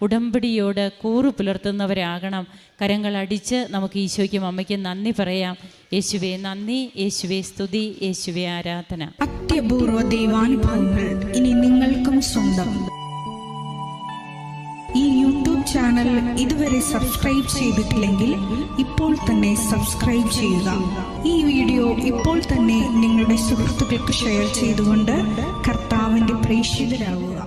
ഉടമ്പടിയോട് കൂറു പുലർത്തുന്നവരാകണം. കരങ്ങളടിച്ച് നമുക്ക് ഈശോയ്ക്കും അമ്മയ്ക്കും നന്ദി പറയാം. യേശുവേ നന്ദി, യേശുവേ സ്തുതി, യേശുവേ ആരാധന. അത്യപൂർവ ദൈവാനുഭവങ്ങൾ ഇനി നിങ്ങൾക്കും സ്വന്തം. ഈ യൂട്യൂബ് ചാനൽ ഇതുവരെ സബ്സ്ക്രൈബ് ചെയ്തിട്ടില്ലെങ്കിൽ ഇപ്പോൾ തന്നെ സബ്സ്ക്രൈബ് ചെയ്യുക. ഈ വീഡിയോ ഇപ്പോൾ തന്നെ നിങ്ങളുടെ സുഹൃത്തുക്കൾക്ക് ഷെയർ ചെയ്തുകൊണ്ട് കർത്താവിൻ്റെ പ്രേക്ഷിതരാകുക.